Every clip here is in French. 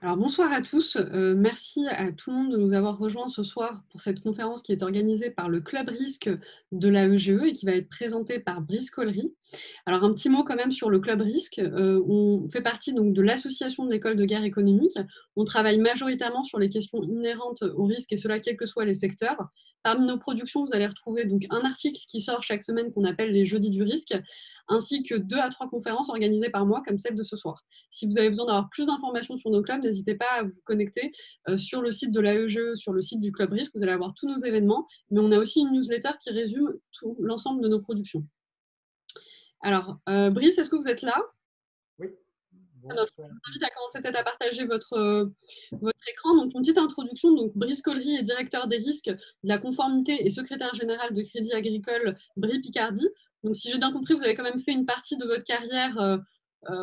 Alors bonsoir à tous, merci à tout le monde de nous avoir rejoints ce soir pour cette conférence qui est organisée par le Club Risque de la EGE et qui va être présentée par Brice Collery. Alors un petit mot quand même sur le Club Risque, on fait partie donc de l'association de l'école de guerre économique. On travaille majoritairement sur les questions inhérentes au risque et cela quels que soient les secteurs. Parmi nos productions, vous allez retrouver donc un article qui sort chaque semaine qu'on appelle les jeudis du risque, ainsi que 2 à 3 conférences organisées par mois comme celle de ce soir. Si vous avez besoin d'avoir plus d'informations sur nos clubs, n'hésitez pas à vous connecter sur le site de la l'AEGE, sur le site du Club Risque. Vous allez avoir tous nos événements, mais on a aussi une newsletter qui résume tout l'ensemble de nos productions. Alors, Brice, est-ce que vous êtes là? Oui, Alors, bonsoir. je vous invite à commencer peut-être à partager votre écran. Donc, une petite introduction. Donc, Brice Collery est directeur des risques, de la conformité et secrétaire général de Crédit Agricole Brie Picardie. Donc, si j'ai bien compris, vous avez quand même fait une partie de votre carrière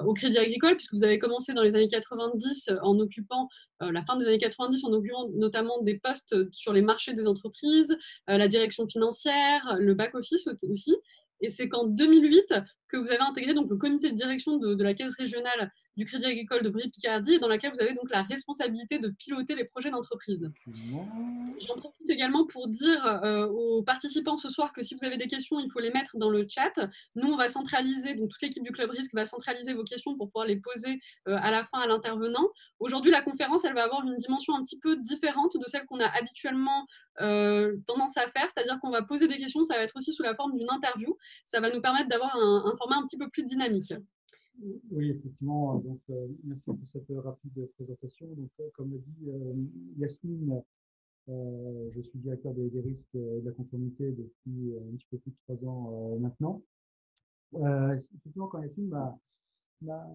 au Crédit Agricole, puisque vous avez commencé dans les années 90 en occupant, la fin des années 90, en occupant notamment des postes sur les marchés des entreprises, la direction financière, le back-office aussi. Et c'est qu'en 2008 que vous avez intégré donc, le comité de direction de la Caisse régionale du Crédit Agricole de Brie-Picardie, dans laquelle vous avez donc la responsabilité de piloter les projets d'entreprise. Effectivement. J'en profite également pour dire aux participants ce soir que si vous avez des questions, il faut les mettre dans le chat. Nous, on va centraliser, donc toute l'équipe du Club Risque va centraliser vos questions pour pouvoir les poser à la fin à l'intervenant. Aujourd'hui, la conférence, elle va avoir une dimension un petit peu différente de celle qu'on a habituellement tendance à faire, c'est-à-dire qu'on va poser des questions, ça va être aussi sous la forme d'une interview. Ça va nous permettre d'avoir un format un petit peu plus dynamique. Oui, effectivement. Donc, merci pour cette rapide présentation. Donc, comme l'a dit Yasmine, je suis directeur des risques et de la conformité depuis un petit peu plus de 3 ans maintenant. Effectivement, quand Yasmine m'a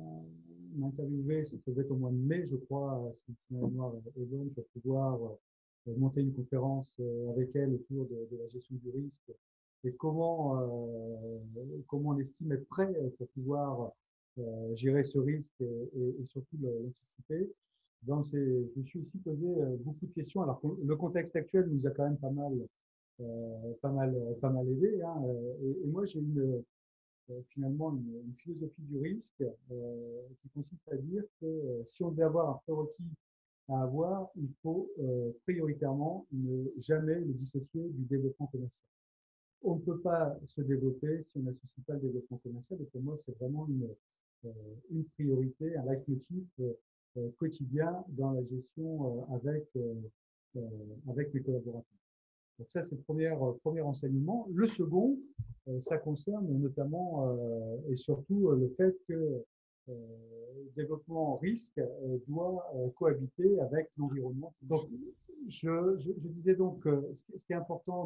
interviewé, ça devait être au mois de mai, je crois, si ma mémoire est bonne, pour pouvoir monter une conférence avec elle autour de la gestion du risque et comment on estime être prêt pour pouvoir gérer ce risque et surtout l'anticiper. Donc, je me suis aussi posé beaucoup de questions. Alors, le contexte actuel nous a quand même pas mal aidé. Hein, et moi, j'ai finalement une philosophie du risque qui consiste à dire que si on devait avoir un prérequis à avoir, il faut prioritairement ne jamais le dissocier du développement commercial. On ne peut pas se développer si on n'associe pas le développement commercial. Et pour moi, c'est vraiment une priorité, un leitmotiv quotidien dans la gestion avec mes collaborateurs. Donc ça, c'est le premier enseignement. Le second, ça concerne notamment et surtout le fait que le développement risque doit cohabiter avec l'environnement. Donc, je disais donc que ce qui est important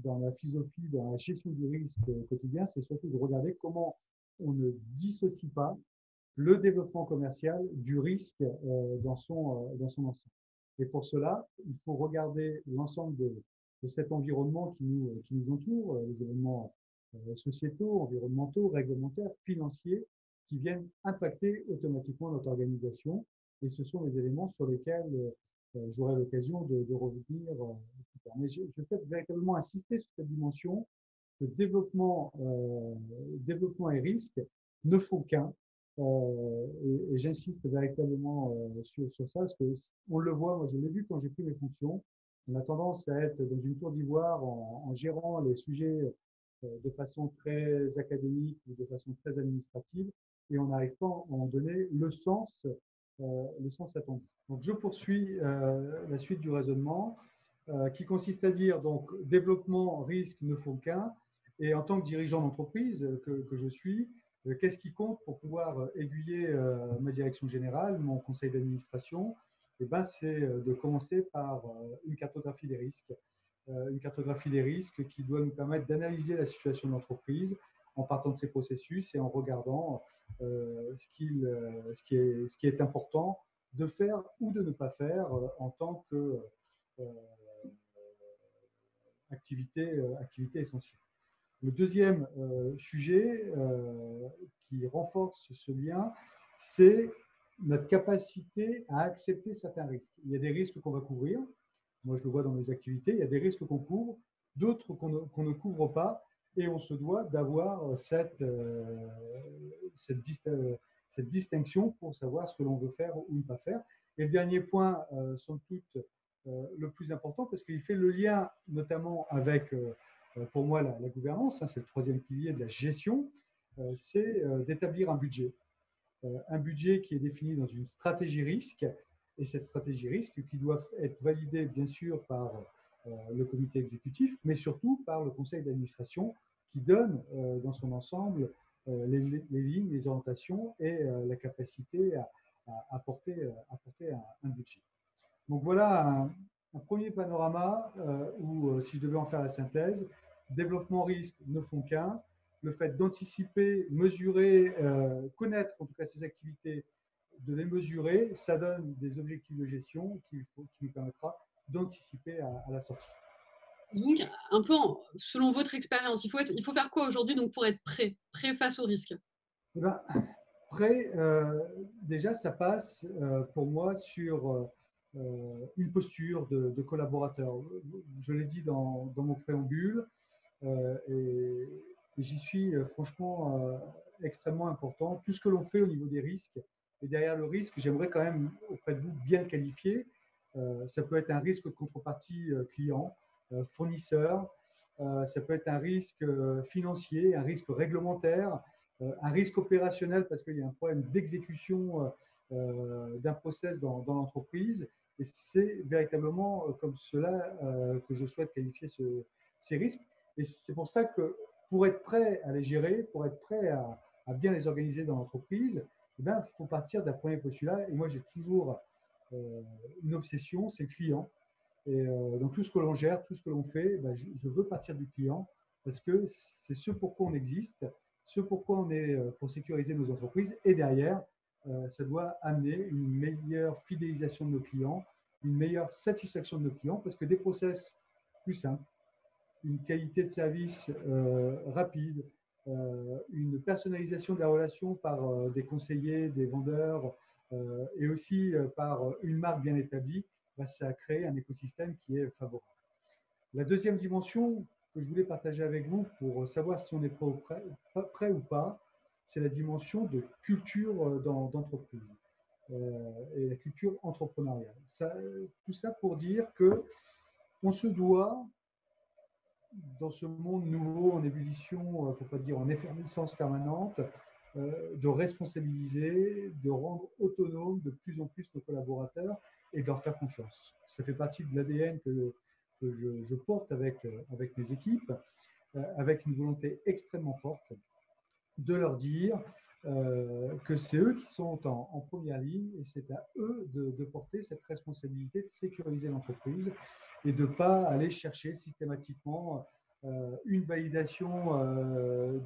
dans la philosophie, dans la gestion du risque quotidien, c'est surtout de regarder comment on ne dissocie pas le développement commercial du risque dans son ensemble. Et pour cela, il faut regarder l'ensemble de cet environnement qui nous entoure, les événements sociétaux, environnementaux, réglementaires, financiers, qui viennent impacter automatiquement notre organisation. Et ce sont les éléments sur lesquels j'aurai l'occasion de revenir plus tard. Mais je souhaite véritablement insister sur cette dimension que développement et risque ne font qu'un. Et j'insiste véritablement sur ça, parce qu'on le voit, moi je l'ai vu quand j'ai pris mes fonctions, on a tendance à être dans une tour d'ivoire en gérant les sujets de façon très académique ou de façon très administrative, et on n'arrive pas à en donner le sens attendu. Donc je poursuis la suite du raisonnement qui consiste à dire donc développement, risque ne font qu'un, et en tant que dirigeant d'entreprise que je suis, qu'est-ce qui compte pour pouvoir aiguiller ma direction générale, mon conseil d'administration? Eh ben, c'est de commencer par une cartographie des risques. Une cartographie des risques qui doit nous permettre d'analyser la situation de l'entreprise en partant de ses processus et en regardant ce qui est important de faire ou de ne pas faire en tant qu'activité essentielle. Le deuxième sujet qui renforce ce lien, c'est notre capacité à accepter certains risques. Il y a des risques qu'on va couvrir. Moi, je le vois dans mes activités. Il y a des risques qu'on couvre, d'autres qu'on ne couvre pas. Et on se doit d'avoir cette cette distinction pour savoir ce que l'on veut faire ou ne pas faire. Et le dernier point, somme toute, le plus important, parce qu'il fait le lien notamment avec, pour moi, la gouvernance, hein, c'est le troisième pilier de la gestion, c'est d'établir un budget qui est défini dans une stratégie risque, et cette stratégie risque qui doit être validée bien sûr par le comité exécutif, mais surtout par le conseil d'administration qui donne dans son ensemble les lignes, les orientations et la capacité à porter un budget. Donc voilà un premier panorama où, si je devais en faire la synthèse, développement risque ne font qu'un. Le fait d'anticiper, mesurer, connaître en tout cas ces activités, de les mesurer, ça donne des objectifs de gestion qui nous permettra d'anticiper à la sortie. Donc, un peu selon votre expérience, il faut faire quoi aujourd'hui donc pour être prêt face au risque? Eh ben, après, déjà, ça passe pour moi sur une posture de collaborateur. Je l'ai dit dans mon préambule, et j'y suis franchement extrêmement important. Tout ce que l'on fait au niveau des risques, et derrière le risque, j'aimerais quand même auprès de vous bien le qualifier. Ça peut être un risque de contrepartie client, fournisseur, ça peut être un risque financier, un risque réglementaire, un risque opérationnel parce qu'il y a un problème d'exécution d'un process dans l'entreprise. Et c'est véritablement comme cela que je souhaite qualifier ces risques. Et c'est pour ça que pour être prêt à les gérer, pour être prêt à bien les organiser dans l'entreprise, il faut partir d'un premier postulat. Et moi, j'ai toujours une obsession, c'est le client. Et dans tout ce que l'on gère, tout ce que l'on fait, je veux partir du client parce que c'est ce pourquoi on existe, ce pourquoi on est pour sécuriser nos entreprises. Et derrière, ça doit amener une meilleure fidélisation de nos clients, une meilleure satisfaction de nos clients parce que des process plus simples, une qualité de service rapide, une personnalisation de la relation par des conseillers, des vendeurs et aussi par une marque bien établie, ça a créé un écosystème qui est favorable. La deuxième dimension que je voulais partager avec vous pour savoir si on est prêt ou pas, c'est la dimension de culture d'entreprise et la culture entrepreneuriale. Tout ça pour dire que on se doit, dans ce monde nouveau en ébullition, pour ne pas dire en effervescence permanente, de responsabiliser, de rendre autonome de plus en plus nos collaborateurs et de leur faire confiance. Ça fait partie de l'ADN que je porte avec mes équipes, avec une volonté extrêmement forte de leur dire que c'est eux qui sont en première ligne et c'est à eux de porter cette responsabilité de sécuriser l'entreprise et de ne pas aller chercher systématiquement une validation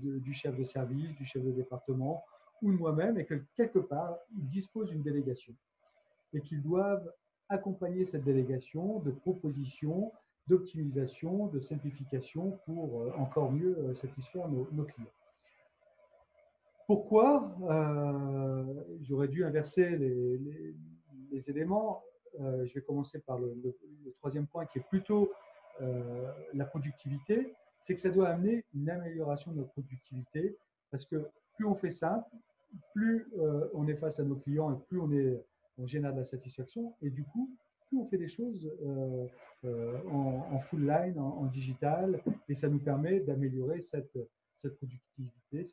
du chef de service, du chef de département ou de moi-même et que quelque part, ils disposent d'une délégation et qu'ils doivent accompagner cette délégation de propositions, d'optimisation, de simplification pour encore mieux satisfaire nos clients. Pourquoi j'aurais dû inverser les éléments. Je vais commencer par le troisième point qui est plutôt la productivité. C'est que ça doit amener une amélioration de notre productivité parce que plus on fait simple, plus on est face à nos clients et plus on génère de la satisfaction. Et du coup, plus on fait des choses en full line, en digital, et ça nous permet d'améliorer cette productivité,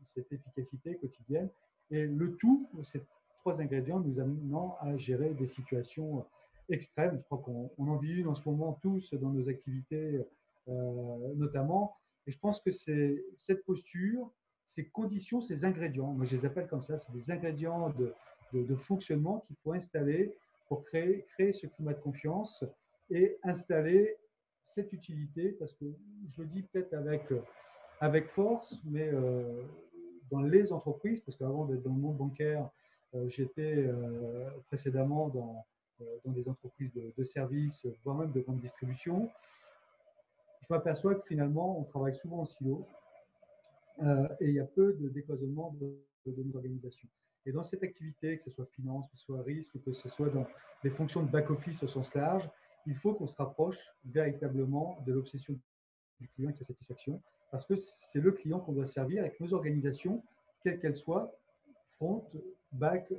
cette efficacité quotidienne. Et le tout, ces trois ingrédients nous amenant à gérer des situations extrêmes. Je crois qu'on en vit une en ce moment tous dans nos activités notamment. Et je pense que c'est cette posture, ces conditions, ces ingrédients, moi je les appelle comme ça, c'est des ingrédients de fonctionnement qu'il faut installer pour créer ce climat de confiance et installer cette utilité, parce que je le dis peut-être avec force, mais dans les entreprises, parce qu'avant d'être dans le monde bancaire, j'étais précédemment dans des entreprises de services, voire même de grande distribution. Je m'aperçois que finalement, on travaille souvent en silo et il y a peu de décloisonnement de nos organisations. Et dans cette activité, que ce soit finance, que ce soit risque, que ce soit dans les fonctions de back-office au sens large, il faut qu'on se rapproche véritablement de l'obsession du client et de sa satisfaction, parce que c'est le client qu'on doit servir et que nos organisations, quelles qu'elles soient, front, back,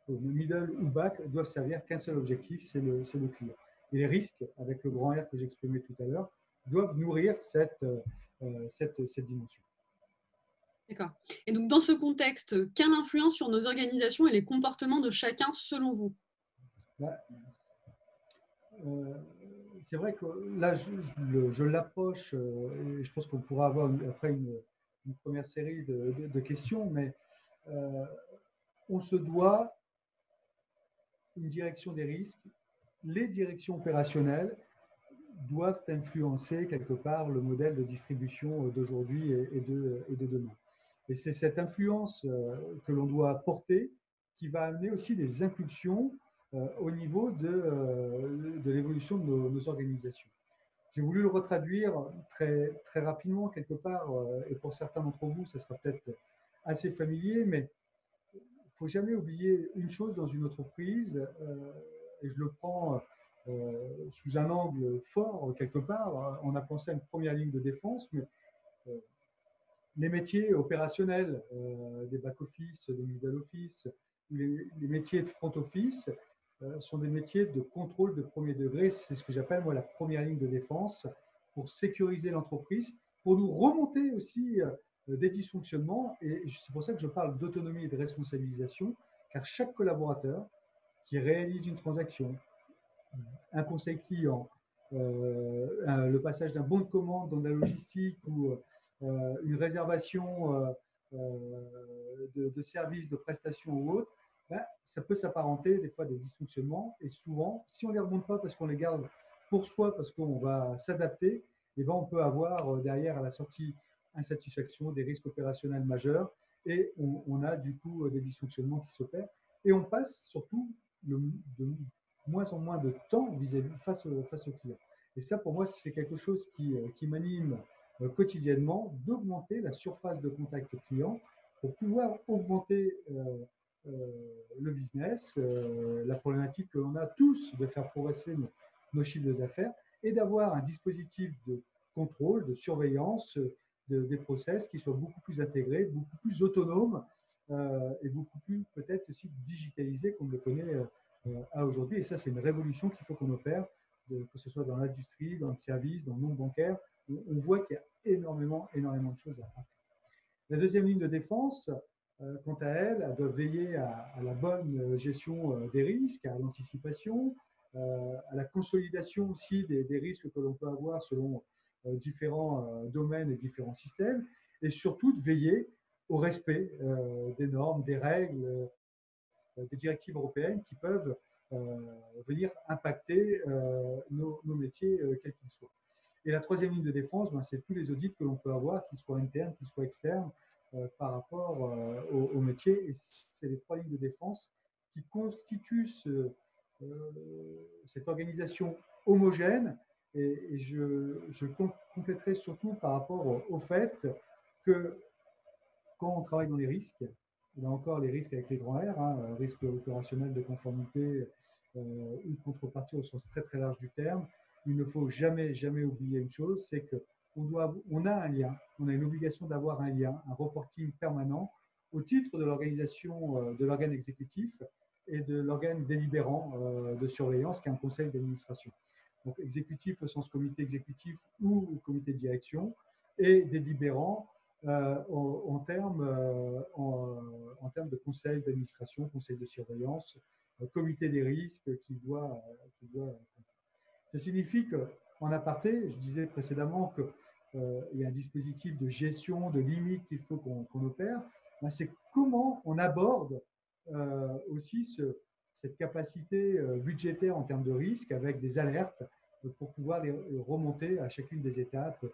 middle ou back doivent servir qu'un seul objectif, c'est le client. Et les risques, avec le grand R que j'exprimais tout à l'heure, doivent nourrir cette dimension. D'accord. Et donc, dans ce contexte, quelle influence sur nos organisations et les comportements de chacun selon vous? Bah, c'est vrai que là, je l'approche, et je pense qu'on pourra avoir après une première série de questions, mais on se doit une direction des risques. Les directions opérationnelles doivent influencer quelque part le modèle de distribution d'aujourd'hui et de demain. Et c'est cette influence que l'on doit porter qui va amener aussi des impulsions au niveau de l'évolution de nos organisations. J'ai voulu le retraduire très, très rapidement quelque part, et pour certains d'entre vous, ça sera peut-être assez familier, mais il ne faut jamais oublier une chose dans une entreprise, et je le prends sous un angle fort quelque part. On a pensé à une première ligne de défense, mais les métiers opérationnels, des back-office, des middle-office, les métiers de front-office sont des métiers de contrôle de premier degré. C'est ce que j'appelle moi la première ligne de défense pour sécuriser l'entreprise, pour nous remonter aussi des dysfonctionnements. Et c'est pour ça que je parle d'autonomie et de responsabilisation, car chaque collaborateur qui réalise une transaction, un conseil client, le passage d'un bon de commande dans la logistique ou une réservation de services, de prestations ou autres, ben, ça peut s'apparenter des fois à des dysfonctionnements. Et souvent, si on ne les remonte pas parce qu'on les garde pour soi, parce qu'on va s'adapter, et ben, on peut avoir derrière à la sortie insatisfaction, des risques opérationnels majeurs, et on a du coup des dysfonctionnements qui s'opèrent. Et on passe surtout de moins en moins de temps face au client. Et ça, pour moi, c'est quelque chose qui m'anime quotidiennement, d'augmenter la surface de contact client pour pouvoir augmenter le business, la problématique que l'on a tous de faire progresser nos chiffres d'affaires et d'avoir un dispositif de contrôle, de surveillance des process qui soit beaucoup plus intégré, beaucoup plus autonome et beaucoup plus peut-être aussi digitalisé qu'on le connaît à aujourd'hui. Et ça, c'est une révolution qu'il faut qu'on opère, que ce soit dans l'industrie, dans le service, dans le monde bancaire. On voit qu'il y a énormément de choses à faire. La deuxième ligne de défense, quant à elle, elle doit veiller à la bonne gestion des risques, à l'anticipation, à la consolidation aussi des risques que l'on peut avoir selon différents domaines et différents systèmes, et surtout de veiller au respect des normes, des règles, des directives européennes qui peuvent venir impacter nos métiers, quels qu'ils soient. Et la troisième ligne de défense, ben, c'est tous les audits que l'on peut avoir, qu'ils soient internes, qu'ils soient externes, par rapport au métier. Et c'est les trois lignes de défense qui constituent cette organisation homogène. Et je compléterai surtout par rapport au fait que quand on travaille dans les risques, là encore les risques avec les grands R, hein, risque opérationnel de conformité ou de contrepartie au sens très très large du terme, il ne faut jamais, jamais oublier une chose, c'est qu'on a un lien, on a une obligation d'avoir un lien, un reporting permanent au titre de l'organisation de l'organe exécutif et de l'organe délibérant de surveillance qui est un conseil d'administration. Donc exécutif au sens comité exécutif ou comité de direction et délibérant en termes de conseil d'administration, conseil de surveillance, comité des risques qui doit. Ça signifie qu'en aparté, je disais précédemment qu'il y a un dispositif de gestion, de limite qu'il faut qu'on opère. Ben, c'est comment on aborde aussi cette capacité budgétaire en termes de risque avec des alertes pour pouvoir les remonter à chacune des étapes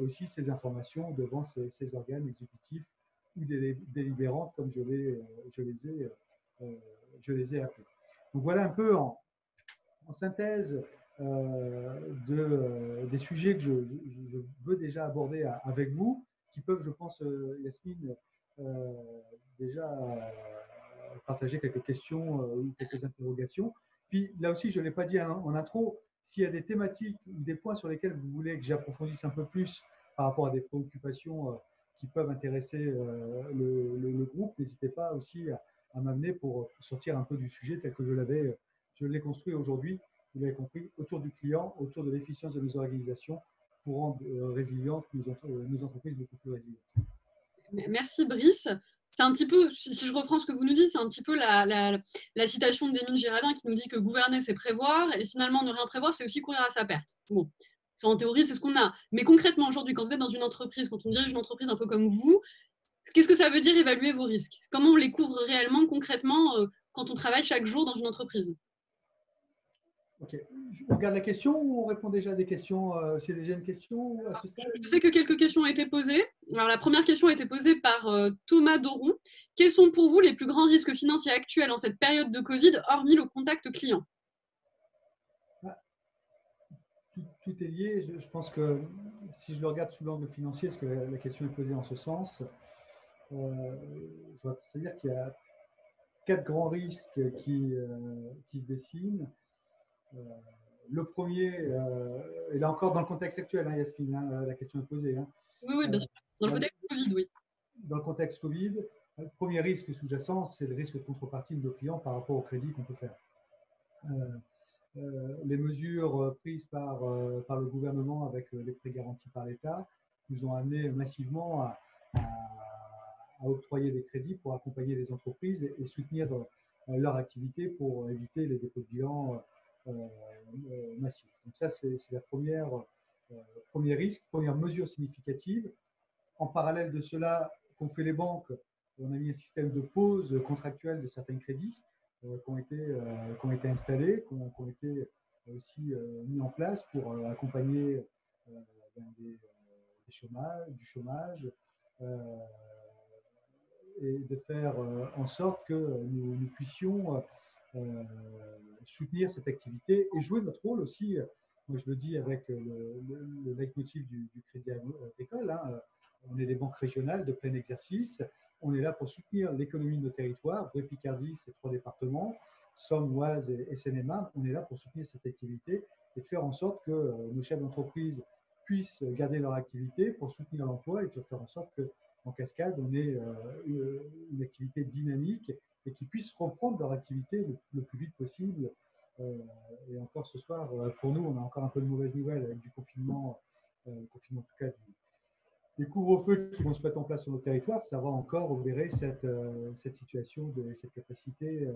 aussi ces informations devant ces organes exécutifs ou délibérants comme je les ai appelés. Donc voilà un peu en synthèse des sujets que je veux déjà aborder avec vous, qui peuvent, je pense, Yasmine, déjà partager quelques questions ou quelques interrogations. Puis là aussi, je ne l'ai pas dit en intro, s'il y a des thématiques ou des points sur lesquels vous voulez que j'approfondisse un peu plus par rapport à des préoccupations qui peuvent intéresser le groupe, n'hésitez pas aussi à m'amener pour sortir un peu du sujet tel que je l'ai construit aujourd'hui, vous l'avez compris, autour du client, autour de l'efficience de nos organisations pour rendre résilientes nos entreprises beaucoup plus résilientes. Merci Brice. C'est un petit peu, si je reprends ce que vous nous dites, c'est un petit peu la citation d'Émile Girardin qui nous dit que gouverner, c'est prévoir, et finalement, ne rien prévoir, c'est aussi courir à sa perte. Bon, en théorie, c'est ce qu'on a. Mais concrètement, aujourd'hui, quand vous êtes dans une entreprise, quand on dirige une entreprise un peu comme vous, qu'est-ce que ça veut dire évaluer vos risques? Comment on les couvre réellement, concrètement, quand on travaille chaque jour dans une entreprise? Ok. On regarde la question ou on répond déjà à des questions? C'est déjà une question à ce stade? Je sais que quelques questions ont été posées. Alors, la première question a été posée par Thomas Doron. Quels sont pour vous les plus grands risques financiers actuels en cette période de Covid, hormis le contact client? Tout est lié. Je pense que si je le regarde sous l'angle financier, parce que la question est posée en ce sens, c'est-à-dire qu'il y a 4 grands risques qui se dessinent. Le premier, et là encore dans le contexte actuel, hein, Yasmine, hein, la question est posée. Hein. Oui, bien sûr. Dans le contexte Covid, oui. Dans le contexte Covid, le premier risque sous-jacent, c'est le risque de contrepartie de nos clients par rapport au crédit qu'on peut faire. Les mesures prises par le gouvernement avec les prêts garantis par l'État nous ont amené massivement à octroyer des crédits pour accompagner les entreprises et soutenir leur activité pour éviter les dépôts de bilan massifs. Donc ça, c'est la premier risque, première mesure significative. En parallèle de cela, qu'ont fait les banques, on a mis un système de pause contractuelle de certains crédits qui ont été installés, qui ont été aussi mis en place pour accompagner du chômage et de faire en sorte que nous puissions soutenir cette activité et jouer notre rôle aussi. Moi, je le dis avec le leitmotiv du Crédit Agricole. Hein, on est des banques régionales de plein exercice. On est là pour soutenir l'économie de nos territoires. Brie-Picardie, c'est 3 départements. Somme, Oise et Seine-et-Marne. On est là pour soutenir cette activité et de faire en sorte que nos chefs d'entreprise puissent garder leur activité pour soutenir l'emploi et de faire en sorte qu'en cascade, on ait une activité dynamique et qu'ils puissent reprendre leur activité le plus vite possible. Et encore ce soir, pour nous, on a encore un peu de mauvaises nouvelles avec du confinement, en tout cas des couvre-feux qui vont se mettre en place sur nos territoires. Ça va encore obérer cette situation, cette capacité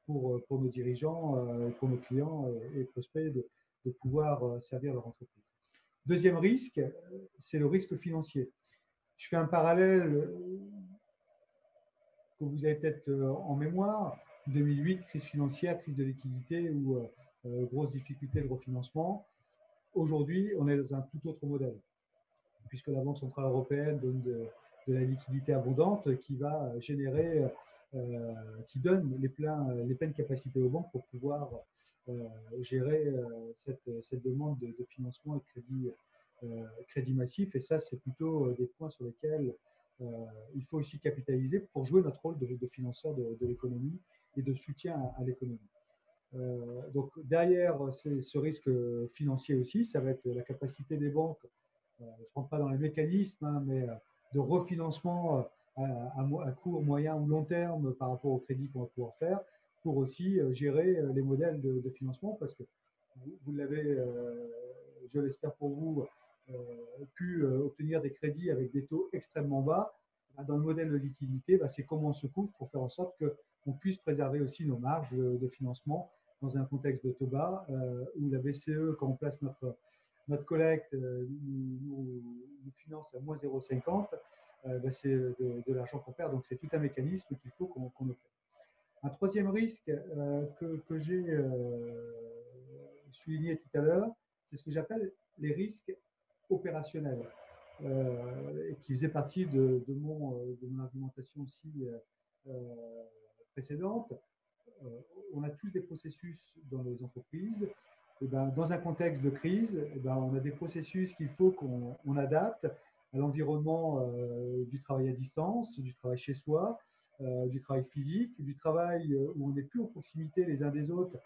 pour nos dirigeants, pour nos clients et prospects de pouvoir servir leur entreprise. Deuxième risque, c'est le risque financier. Je fais un parallèle que vous avez peut-être en mémoire. 2008, crise financière, crise de liquidité ou grosses difficultés de refinancement. Aujourd'hui, on est dans un tout autre modèle, puisque la Banque centrale européenne donne de la liquidité abondante qui va générer, qui donne les pleines capacités aux banques pour pouvoir gérer cette demande de financement et crédit massif. Et ça, c'est plutôt des points sur lesquels il faut aussi capitaliser pour jouer notre rôle de financeur de l'économie et de soutien à l'économie. Donc derrière ce risque financier aussi, ça va être la capacité des banques, je ne rentre pas dans les mécanismes, hein, mais de refinancement à court, moyen ou long terme par rapport au crédit qu'on va pouvoir faire, pour aussi gérer les modèles de financement, parce que vous l'avez, je l'espère pour vous, pu obtenir des crédits avec des taux extrêmement bas. Dans le modèle de liquidité, c'est comment on se couvre pour faire en sorte qu'on puisse préserver aussi nos marges de financement dans un contexte de taux bas, où la BCE, quand on place notre collecte, nous finance à moins 0,50, c'est de l'argent qu'on perd. Donc c'est tout un mécanisme qu'il faut qu'on opère. Un troisième risque que j'ai souligné tout à l'heure, c'est ce que j'appelle les risques opérationnels, qui faisaient partie de mon argumentation aussi précédente. On a tous des processus dans les entreprises. Et dans un contexte de crise, on a des processus qu'il faut qu'on adapte à l'environnement du travail à distance, du travail chez soi, du travail physique, du travail où on n'est plus en proximité les uns des autres,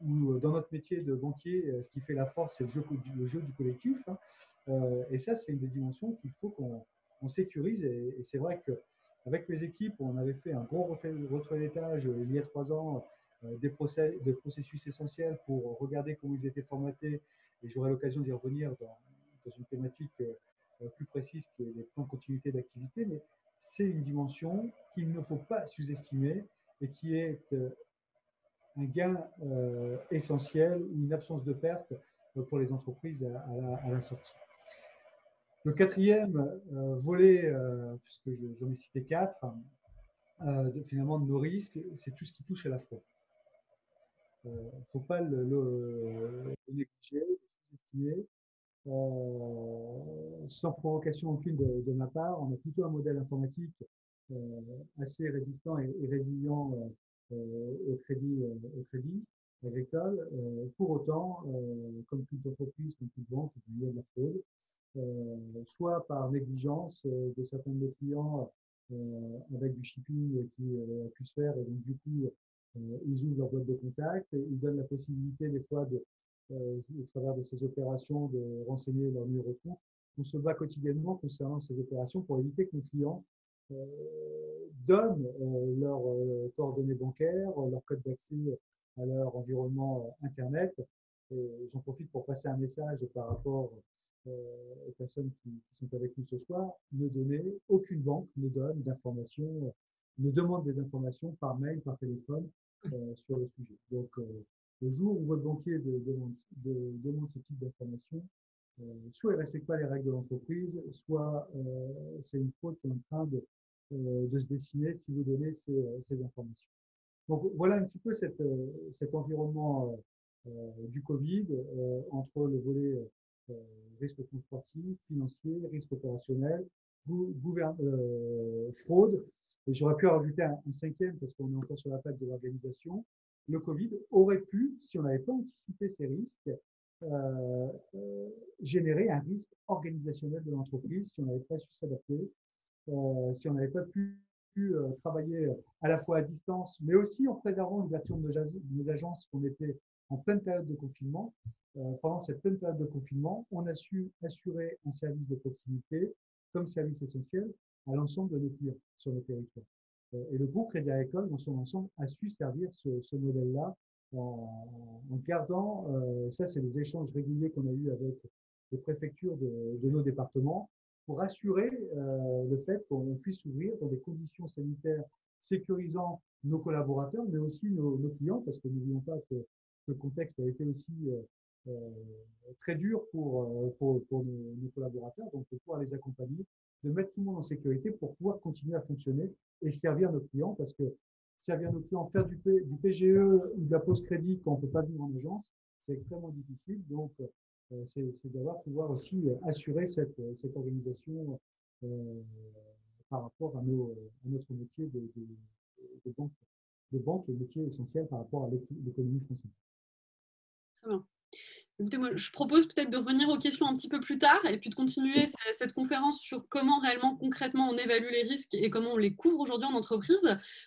où dans notre métier de banquier, ce qui fait la force, c'est le jeu du collectif. Hein. Et ça, c'est une des dimensions qu'il faut qu'on on sécurise. Et c'est vrai qu'avec mes équipes, on avait fait un gros retoilettage il y a 3 ans des processus essentiels pour regarder comment ils étaient formatés. Et j'aurai l'occasion d'y revenir dans une thématique plus précise qui est les plans de continuité d'activité. Mais c'est une dimension qu'il ne faut pas sous-estimer et qui est un gain essentiel, une absence de perte pour les entreprises à la sortie. Le quatrième volet, puisque j'en ai cité 4, finalement de nos risques, c'est tout ce qui touche à la fraude. Il ne faut pas le négliger, le sous-estimer. Sans provocation aucune de ma part, on a plutôt un modèle informatique assez résistant et résilient au crédit agricole. Pour autant, comme toute entreprise, comme toute banque, il y a de la fraude, soit par négligence de certains de nos clients avec du shipping qui a pu se faire, et donc du coup, ils ouvrent leur boîte de contact, et ils donnent la possibilité des fois au travers de ces opérations, de renseigner leur numéro de compte. On se bat quotidiennement concernant ces opérations pour éviter que nos clients donnent leurs coordonnées bancaires, leur code d'accès à leur environnement Internet. J'en profite pour passer un message par rapport aux personnes qui sont avec nous ce soir. Aucune banque ne donne d'informations, ne demande des informations par mail, par téléphone sur le sujet. Donc, le jour où votre banquier demande ce type d'information, soit il ne respecte pas les règles de l'entreprise, soit c'est une fraude qui est en train de se dessiner si vous donnez ces informations. Donc voilà un petit peu cet environnement du Covid entre le volet risque administratif, financier, risque opérationnel, fraude. Et j'aurais pu rajouter un cinquième parce qu'on est encore sur la table de l'organisation. Le Covid aurait pu, si on n'avait pas anticipé ces risques, générer un risque organisationnel de l'entreprise si on n'avait pas su s'adapter, si on n'avait pas pu travailler à la fois à distance, mais aussi en préservant l'ouverture de nos agences, qu'on était en pleine période de confinement. Pendant cette pleine période de confinement, on a su assurer un service de proximité comme service essentiel à l'ensemble de nos clients sur le territoire. Et le groupe Crédit Agricole, dans son ensemble, a su servir ce modèle-là en gardant, ça c'est les échanges réguliers qu'on a eus avec les préfectures de nos départements, pour assurer le fait qu'on puisse ouvrir dans des conditions sanitaires sécurisant nos collaborateurs, mais aussi nos clients, parce que n'oublions pas que le contexte a été aussi très dur pour nos collaborateurs, donc pour pouvoir les accompagner, de mettre tout le monde en sécurité pour pouvoir continuer à fonctionner et servir nos clients, parce que servir nos clients, faire du PGE ou de la pause crédit quand on ne peut pas venir en agence, c'est extrêmement difficile. Donc, c'est d'avoir pouvoir aussi assurer cette organisation par rapport à notre métier de banque, le métier essentiel par rapport à l'économie française. Très bien. Écoutez, moi, je propose peut-être de revenir aux questions un petit peu plus tard et puis de continuer cette conférence sur comment réellement, concrètement, on évalue les risques et comment on les couvre aujourd'hui en entreprise.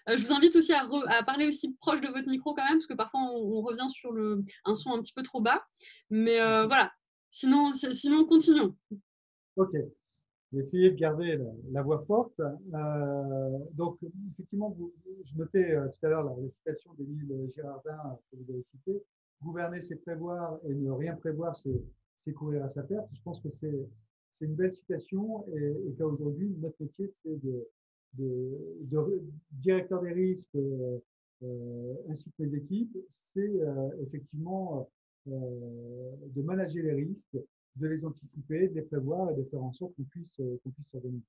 Je vous invite aussi à parler aussi proche de votre micro quand même, parce que parfois on revient sur un son un petit peu trop bas. Mais voilà, sinon continuons. Ok, j'ai essayé de garder la voix forte. Donc, effectivement, je notais tout à l'heure la citation d'Émile Girardin que vous avez citée. Gouverner, c'est prévoir, et ne rien prévoir, c'est courir à sa perte. Je pense que c'est une belle citation, et qu'aujourd'hui, notre métier, c'est de directeur des risques ainsi que mes équipes, c'est effectivement de manager les risques, de les anticiper, de les prévoir et de faire en sorte qu'on puisse s'organiser.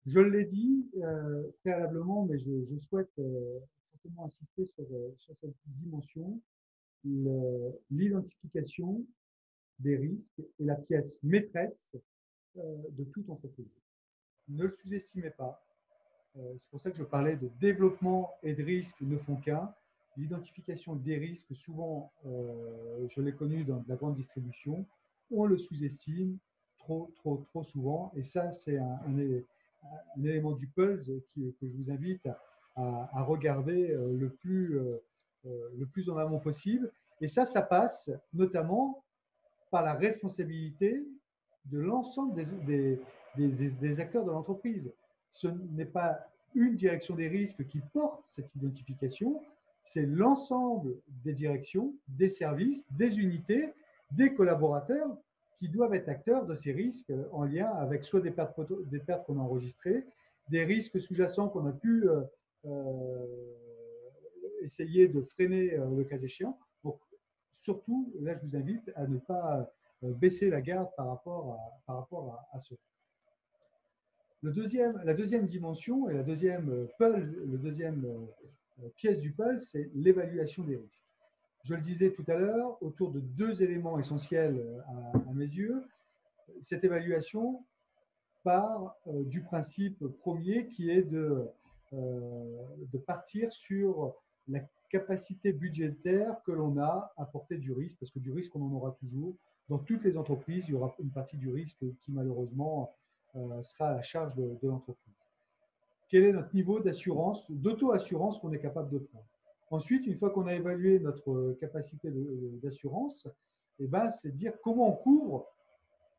Je l'ai dit préalablement, mais je souhaite fortement insister sur cette dimension, l'identification des risques est la pièce maîtresse de toute entreprise. Ne le sous-estimez pas. C'est pour ça que je parlais de développement et de risques ne font qu'un. L'identification des risques, souvent, je l'ai connu dans de la grande distribution, on le sous-estime trop souvent. Et ça, c'est un élément du puzzle que je vous invite à regarder le plus en amont possible. Et ça passe notamment par la responsabilité de l'ensemble des acteurs de l'entreprise. Ce n'est pas une direction des risques qui porte cette identification, c'est l'ensemble des directions, des services, des unités, des collaborateurs qui doivent être acteurs de ces risques en lien avec soit des pertes qu'on a enregistrées, des risques sous-jacents qu'on a pu essayer de freiner le cas échéant. Donc, surtout, là, je vous invite à ne pas baisser la garde par rapport à ce. La deuxième dimension et la deuxième pièce du puzzle, c'est l'évaluation des risques. Je le disais tout à l'heure, autour de deux éléments essentiels à mes yeux. Cette évaluation part du principe premier qui est de partir sur la capacité budgétaire que l'on a à porter du risque, parce que du risque, on en aura toujours. Dans toutes les entreprises, il y aura une partie du risque qui, malheureusement, sera à la charge de l'entreprise. Quel est notre niveau d'assurance, d'auto-assurance qu'on est capable de prendre? Ensuite, une fois qu'on a évalué notre capacité d'assurance, eh ben, c'est de dire comment on couvre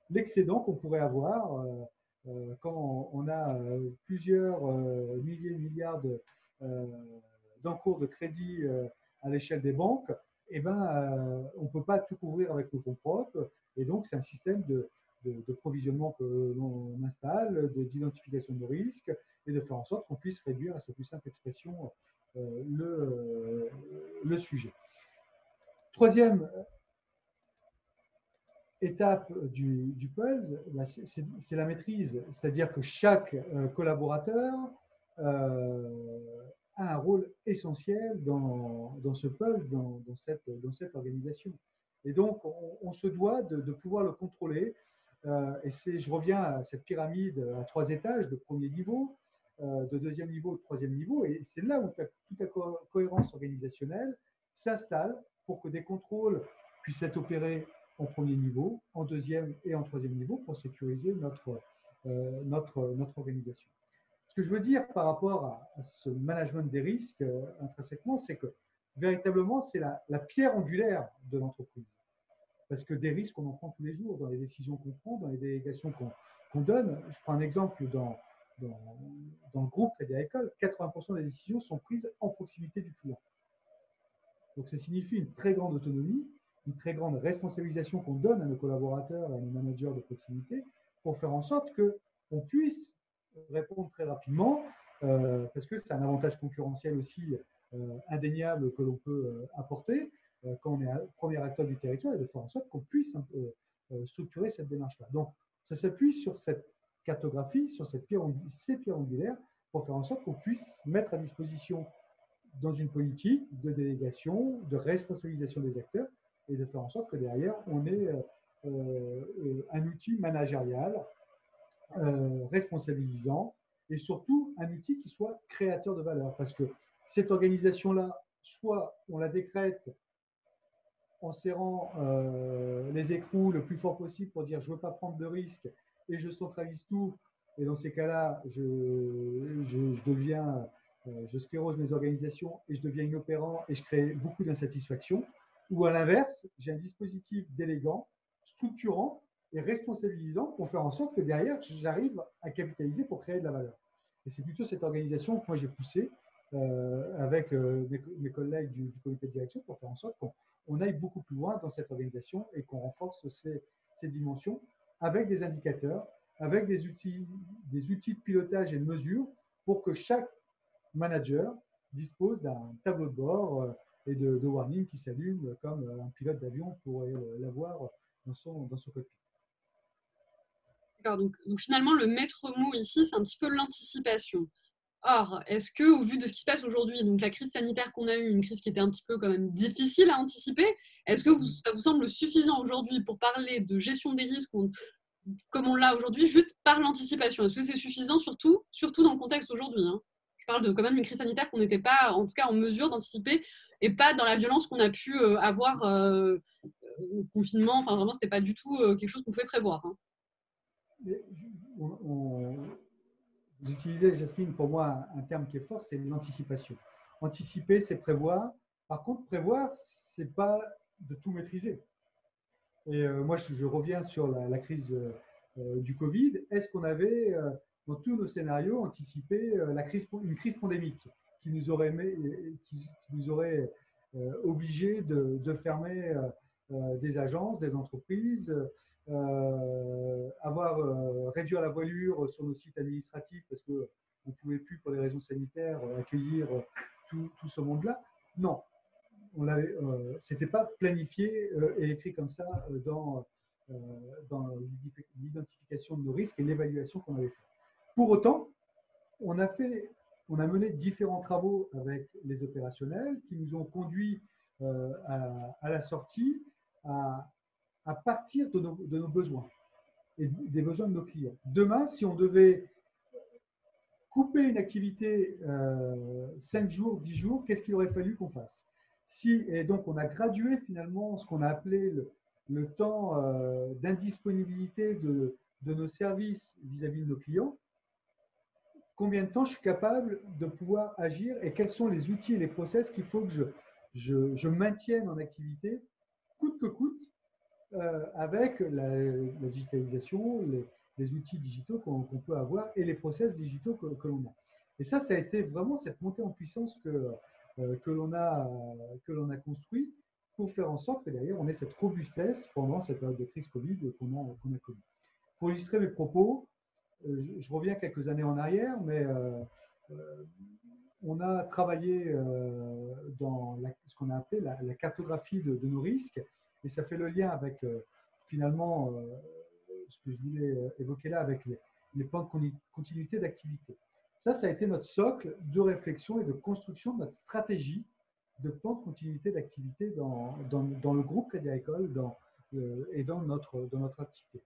l'excédent qu'on pourrait avoir quand on a plusieurs milliers de milliards d'encours de crédit à l'échelle des banques. Eh ben, on ne peut pas tout couvrir avec nos fonds propres. Et donc, c'est un système de provisionnement que l'on installe, d'identification de risque et de faire en sorte qu'on puisse réduire à sa plus simple expression le sujet. Troisième étape du puzzle, c'est la maîtrise. C'est-à-dire que chaque collaborateur a un rôle essentiel dans ce puzzle, dans cette organisation. Et donc, on se doit de pouvoir le contrôler. Et je reviens à cette pyramide à 3 étages, de premier niveau, de deuxième niveau, de troisième niveau. Et c'est là où toute la cohérence organisationnelle s'installe pour que des contrôles puissent être opérés en premier niveau, en deuxième et en troisième niveau pour sécuriser notre organisation. Ce que je veux dire par rapport à ce management des risques intrinsèquement, c'est que véritablement, c'est la pierre angulaire de l'entreprise. Parce que des risques, on en prend tous les jours dans les décisions qu'on prend, dans les délégations qu'on donne. Je prends un exemple dans le groupe Crédit Agricole, 80% des décisions sont prises en proximité du client. Donc, ça signifie une très grande autonomie, une très grande responsabilisation qu'on donne à nos collaborateurs et à nos managers de proximité pour faire en sorte qu'on puisse répondre très rapidement, parce que c'est un avantage concurrentiel aussi indéniable que l'on peut apporter quand on est un premier acteur du territoire, et de faire en sorte qu'on puisse structurer cette démarche-là. Donc, ça s'appuie sur cette cartographie, sur ces pierres angulaires, pour faire en sorte qu'on puisse mettre à disposition dans une politique de délégation, de responsabilisation des acteurs, et de faire en sorte que derrière, on ait un outil managérial responsabilisant, et surtout un outil qui soit créateur de valeur. Parce que cette organisation-là, soit on la décrète en serrant les écrous le plus fort possible pour dire je ne veux pas prendre de risques et je centralise tout, et dans ces cas-là, je sclérose mes organisations et je deviens inopérant et je crée beaucoup d'insatisfaction. Ou à l'inverse, j'ai un dispositif délégant, structurant et responsabilisant pour faire en sorte que derrière, j'arrive à capitaliser pour créer de la valeur. Et c'est plutôt cette organisation que moi j'ai poussée avec mes collègues du comité de direction pour faire en sorte qu'on aille beaucoup plus loin dans cette organisation et qu'on renforce ces dimensions avec des indicateurs, avec des outils de pilotage et de mesure pour que chaque manager dispose d'un tableau de bord et de warning qui s'allume comme un pilote d'avion pourrait l'avoir dans son cockpit. D'accord, donc finalement, le maître mot ici, c'est un petit peu l'anticipation. Or, est-ce que, au vu de ce qui se passe aujourd'hui, donc la crise sanitaire qu'on a eue, une crise qui était un petit peu quand même difficile à anticiper, est-ce que ça vous semble suffisant aujourd'hui pour parler de gestion des risques comme on l'a aujourd'hui, juste par l'anticipation? Est-ce que c'est suffisant, surtout dans le contexte aujourd'hui, hein? Je parle de quand même une crise sanitaire qu'on n'était pas, en tout cas, en mesure d'anticiper, et pas dans la violence qu'on a pu avoir au confinement. Enfin, vraiment, c'était pas du tout quelque chose qu'on pouvait prévoir, hein. Vous utilisez, Jasmine, pour moi, un terme qui est fort, c'est l'anticipation. Anticiper, c'est prévoir. Par contre, prévoir, c'est pas de tout maîtriser. Et moi, je reviens sur la crise du Covid, est-ce qu'on avait, dans tous nos scénarios, anticipé une crise pandémique qui nous aurait, qui nous aurait obligés de fermer des agences, des entreprises, avoir réduire la voilure sur nos sites administratifs parce qu'on ne pouvait plus, pour les raisons sanitaires, accueillir tout ce monde-là. Non, c'était pas planifié et écrit comme ça dans l'identification de nos risques et l'évaluation qu'on avait fait. Pour autant, on a mené différents travaux avec les opérationnels qui nous ont conduit à la sortie à partir de nos besoins et des besoins de nos clients. Demain, si on devait couper une activité 5 jours, 10 jours, qu'est-ce qu'il aurait fallu qu'on fasse? Et donc, on a gradué finalement ce qu'on a appelé le temps d'indisponibilité de nos services vis-à-vis de nos clients. Combien de temps je suis capable de pouvoir agir et quels sont les outils et les process qu'il faut que je maintienne en activité, coûte que coûte, avec la digitalisation, les outils digitaux qu'on peut avoir et les process digitaux que l'on a. Et ça a été vraiment cette montée en puissance que l'on a construit pour faire en sorte que d'ailleurs on ait cette robustesse pendant cette période de crise Covid qu'on a connue. Pour illustrer mes propos, je reviens quelques années en arrière, mais on a travaillé dans ce qu'on a appelé la cartographie de nos risques, et ça fait le lien avec finalement ce que je voulais évoquer là avec les plans de continuité d'activité. Ça a été notre socle de réflexion et de construction de notre stratégie de plan de continuité d'activité dans le groupe Crédit Agricole et dans notre activité.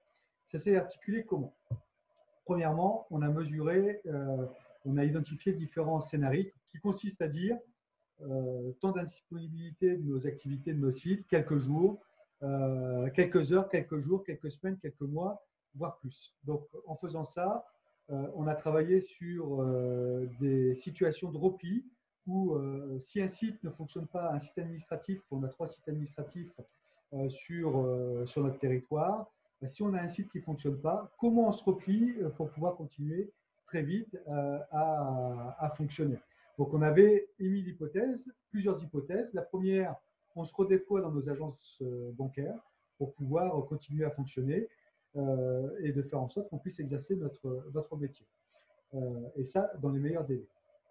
Ça s'est articulé comment? Premièrement, on a mesuré, on a identifié différents scénarios qui consistent à dire temps d'indisponibilité de nos activités, de nos sites, quelques jours, quelques heures, quelques jours, quelques semaines, quelques mois, voire plus. Donc, en faisant ça, on a travaillé sur des situations de repli où si un site ne fonctionne pas, un site administratif, on a 3 sites administratifs sur notre territoire, si on a un site qui ne fonctionne pas, comment on se replie pour pouvoir continuer très vite à fonctionner. Donc, on avait émis plusieurs hypothèses. La première, on se redéploie dans nos agences bancaires pour pouvoir continuer à fonctionner et de faire en sorte qu'on puisse exercer notre métier. Et ça, dans les meilleurs délais.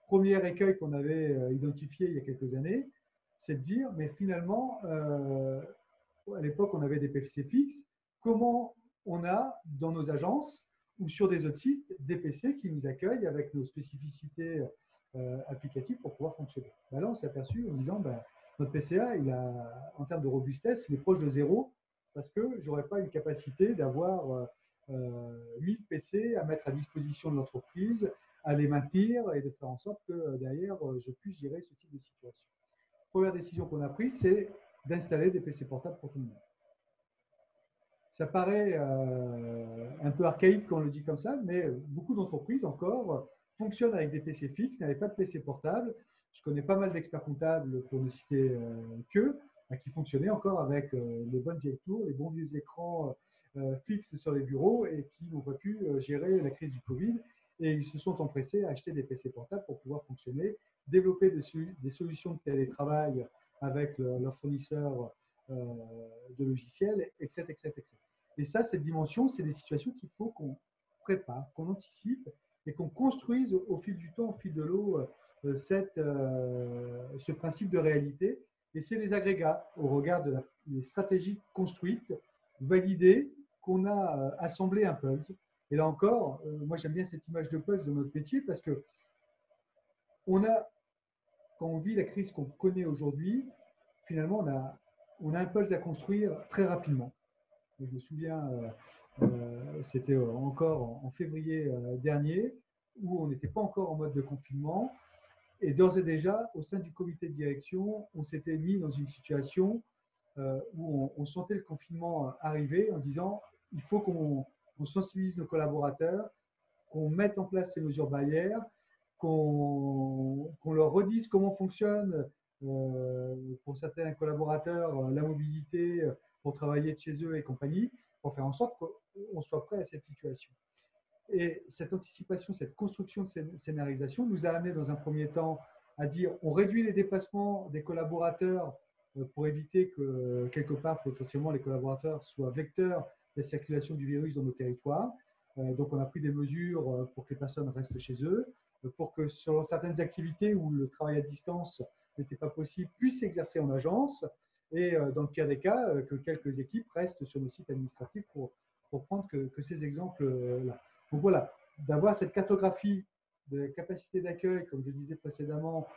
Premier écueil qu'on avait identifié il y a quelques années, c'est de dire, mais finalement, à l'époque, on avait des PC fixes. Comment on a dans nos agences ou sur des autres sites des PC qui nous accueillent avec nos spécificités applicatives pour pouvoir fonctionner. Ben là, on s'est aperçu en disant notre PCA, en termes de robustesse, il est proche de zéro parce que je n'aurais pas une capacité d'avoir 1000 PC à mettre à disposition de l'entreprise, à les maintenir et de faire en sorte que derrière, je puisse gérer ce type de situation. Première décision qu'on a prise, c'est d'installer des PC portables pour tout le monde. Ça paraît un peu archaïque quand on le dit comme ça, mais beaucoup d'entreprises encore fonctionnent avec des PC fixes, n'avaient pas de PC portable. Je connais pas mal d'experts comptables, pour ne citer qu'eux, qui fonctionnaient encore avec les bonnes vieilles tours, les bons vieux écrans fixes sur les bureaux et qui n'ont pas pu gérer la crise du Covid. Et ils se sont empressés à acheter des PC portables pour pouvoir fonctionner, développer des solutions de télétravail avec leurs fournisseurs de logiciels, etc., etc., etc. Et ça, cette dimension, c'est des situations qu'il faut qu'on prépare, qu'on anticipe et qu'on construise au fil du temps, au fil de l'eau, ce principe de réalité. Et c'est les agrégats, au regard des stratégies construites, validées, qu'on a assemblé un puzzle. Et là encore, moi j'aime bien cette image de puzzle de notre métier parce que quand on vit la crise qu'on connaît aujourd'hui, finalement, on a un puzzle à construire très rapidement. Je me souviens, c'était encore en février dernier, où on n'était pas encore en mode de confinement. Et d'ores et déjà, au sein du comité de direction, on s'était mis dans une situation où on sentait le confinement arriver en disant il faut qu'on sensibilise nos collaborateurs, qu'on mette en place ces mesures barrières, qu'on leur redise comment fonctionne pour certains collaborateurs la mobilité pour travailler de chez eux et compagnie, pour faire en sorte qu'on soit prêt à cette situation. Et cette anticipation, cette construction de scénarisation nous a amené dans un premier temps à dire on réduit les déplacements des collaborateurs pour éviter que quelque part potentiellement les collaborateurs soient vecteurs de la circulation du virus dans nos territoires. Donc on a pris des mesures pour que les personnes restent chez eux, pour que sur certaines activités où le travail à distance n'était pas possible, puissent s'exercer en agence et dans le pire des cas, que quelques équipes restent sur nos sites administratifs pour prendre que ces exemples-là. Donc voilà, d'avoir cette cartographie de capacité d'accueil, comme je disais précédemment,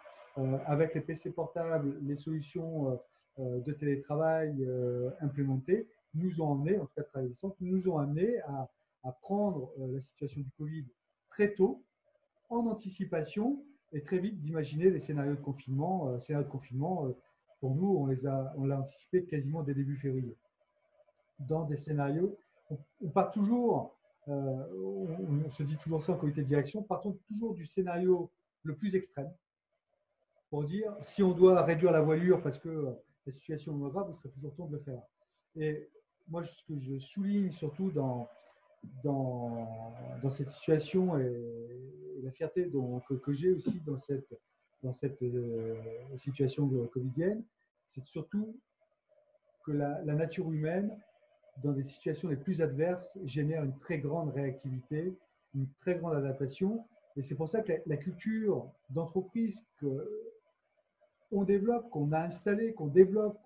avec les PC portables, les solutions de télétravail implémentées, nous ont amené, en tout cas travail centre, nous ont amené à prendre la situation du Covid très tôt, en anticipation, et très vite d'imaginer les scénarios de confinement. Pour nous, on l'a anticipé quasiment dès début février. Dans des scénarios, on part toujours on se dit toujours ça en comité de direction, partons toujours du scénario le plus extrême pour dire si on doit réduire la voilure parce que la situation est grave, il serait toujours temps de le faire. Et moi, ce que je souligne surtout dans cette situation et la fierté que j'ai aussi dans cette situation covidienne, c'est surtout que la nature humaine dans des situations les plus adverses, génère une très grande réactivité, une très grande adaptation. Et c'est pour ça que la culture d'entreprise qu'on développe, qu'on a installée, qu'on développe,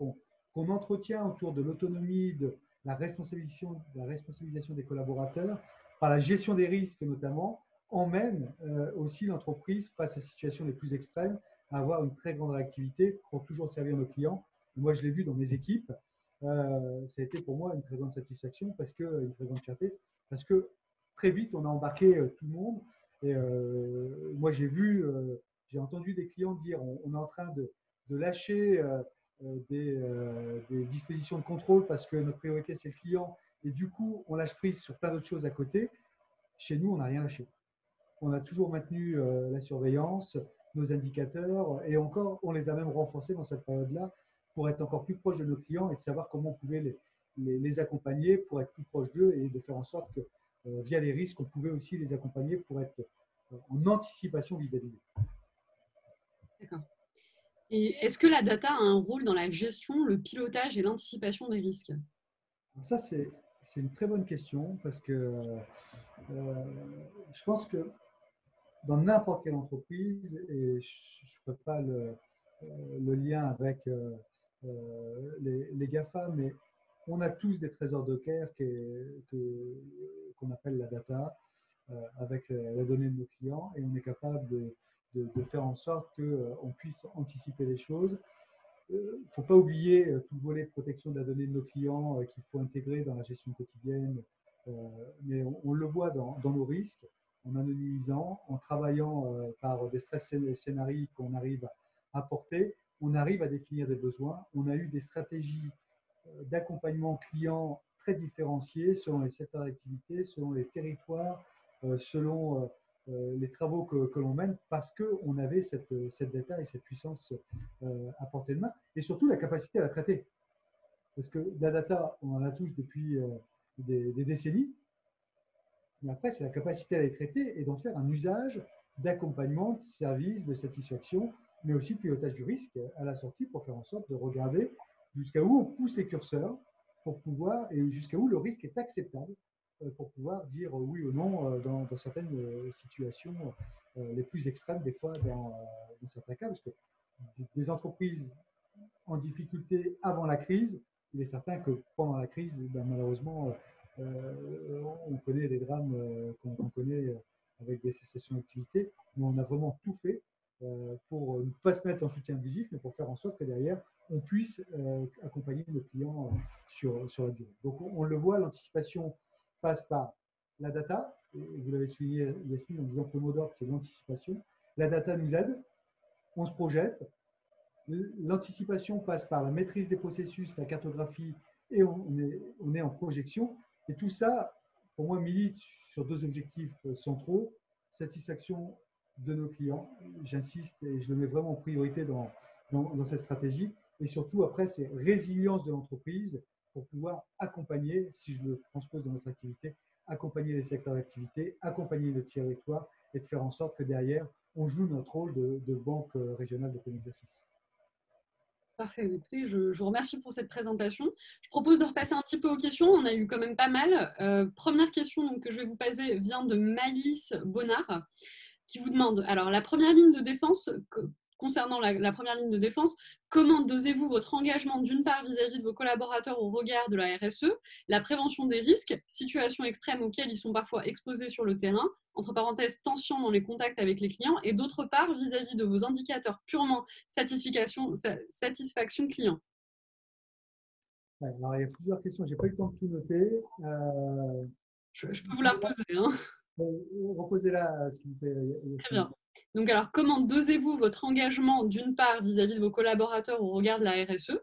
qu'on entretient autour de l'autonomie, de la responsabilisation des collaborateurs, par la gestion des risques notamment, emmène aussi l'entreprise face à ces situations les plus extrêmes à avoir une très grande réactivité pour toujours servir nos clients. Moi, je l'ai vu dans mes équipes. Ça a été pour moi une très grande satisfaction, une très grande fierté, parce que très vite, on a embarqué tout le monde. Et moi, j'ai entendu des clients dire on est en train de lâcher des dispositions de contrôle parce que notre priorité, c'est le client. Et du coup, on lâche prise sur plein d'autres choses à côté. Chez nous, on n'a rien lâché. On a toujours maintenu la surveillance, nos indicateurs, et encore, on les a même renforcés dans cette période-là pour être encore plus proche de nos clients et de savoir comment on pouvait les accompagner pour être plus proche d'eux et de faire en sorte que, via les risques, on pouvait aussi les accompagner pour être en anticipation vis-à-vis d'eux. D'accord. Et est-ce que la data a un rôle dans la gestion, le pilotage et l'anticipation des risques? Ça, c'est une très bonne question parce que je pense que dans n'importe quelle entreprise, et je ne ferai pas le lien avec les GAFA, mais on a tous des trésors de guerre qu'on appelle la data, avec la donnée de nos clients, et on est capable de faire en sorte qu'on puisse anticiper les choses. Il ne faut pas oublier tout le volet de protection de la donnée de nos clients qu'il faut intégrer dans la gestion quotidienne, mais on le voit dans nos risques, en anonymisant, en travaillant par des stress scénarios qu'on arrive à porter, on arrive à définir des besoins. On a eu des stratégies d'accompagnement client très différenciées selon les secteurs d'activité, selon les territoires, selon les travaux que l'on mène, parce qu'on avait cette data et cette puissance à portée de main, et surtout la capacité à la traiter. Parce que la data, on en a tous depuis des décennies, mais après, c'est la capacité à les traiter et d'en faire un usage d'accompagnement, de service, de satisfaction, mais aussi de pilotage du risque à la sortie pour faire en sorte de regarder jusqu'à où on pousse les curseurs pour pouvoir, et jusqu'à où le risque est acceptable pour pouvoir dire oui ou non dans certaines situations les plus extrêmes, des fois dans certains cas, parce que des entreprises en difficulté avant la crise, il est certain que pendant la crise, ben, malheureusement, on connaît les drames qu'on connaît avec des cessations d'activité, mais on a vraiment tout fait pour ne pas se mettre en soutien abusif, mais pour faire en sorte que derrière, on puisse accompagner nos clients sur la durée. Donc on le voit, l'anticipation passe par la data, et vous l'avez souligné Yasmine en disant que le mot d'ordre c'est l'anticipation. La data nous aide, on se projette. L'anticipation passe par la maîtrise des processus, la cartographie, et on est en projection. Et tout ça, pour moi, milite sur deux objectifs centraux. Satisfaction de nos clients, j'insiste et je le mets vraiment en priorité dans cette stratégie. Et surtout, après, c'est résilience de l'entreprise pour pouvoir accompagner, si je le transpose dans notre activité, accompagner les secteurs d'activité, accompagner le territoire et de faire en sorte que derrière, on joue notre rôle de banque régionale de plein exercice. Parfait. Écoutez, je vous remercie pour cette présentation. Je propose de repasser un petit peu aux questions. On a eu quand même pas mal. Première question donc, que je vais vous poser vient de Maëlys Bonnard, qui vous demande, alors la première ligne de défense, concernant la première ligne de défense, comment dosez-vous votre engagement d'une part vis-à-vis de vos collaborateurs au regard de la RSE, la prévention des risques, situations extrêmes auxquelles ils sont parfois exposés sur le terrain, entre parenthèses, tension dans les contacts avec les clients, et d'autre part vis-à-vis de vos indicateurs purement satisfaction client. Ouais, alors, il y a plusieurs questions, je n'ai pas eu le temps de tout noter. Je peux vous la reposer. Hein. Reposez-la, s'il vous plaît. Très bien. Donc, alors, comment dosez-vous votre engagement d'une part vis-à-vis de vos collaborateurs au regard de la RSE,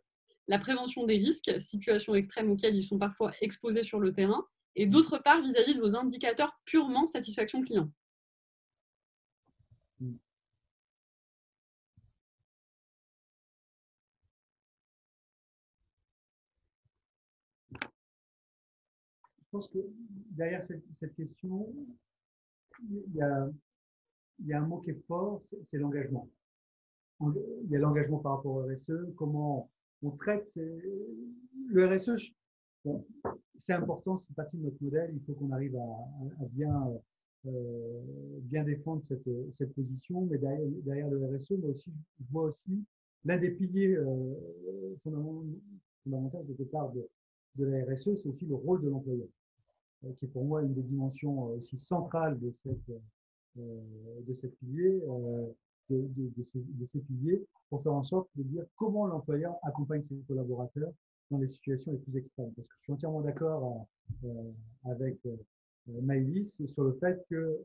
la prévention des risques, situations extrêmes auxquelles ils sont parfois exposés sur le terrain, et d'autre part vis-à-vis de vos indicateurs purement satisfaction client. Je pense que derrière cette question, il y a, il y a un mot qui est fort, c'est l'engagement. Il y a l'engagement par rapport au RSE, comment on traite le RSE. Bon, c'est important, c'est partie de notre modèle. Il faut qu'on arrive à bien défendre cette position. Mais derrière le RSE, moi aussi, je vois aussi l'un des piliers fondamentaux de départ de la RSE, c'est aussi le rôle de l'employeur, qui est pour moi une des dimensions aussi centrales de cette pilier, de ces piliers, pour faire en sorte de dire comment l'employeur accompagne ses collaborateurs dans les situations les plus extrêmes. Parce que je suis entièrement d'accord avec Maëlys sur le fait que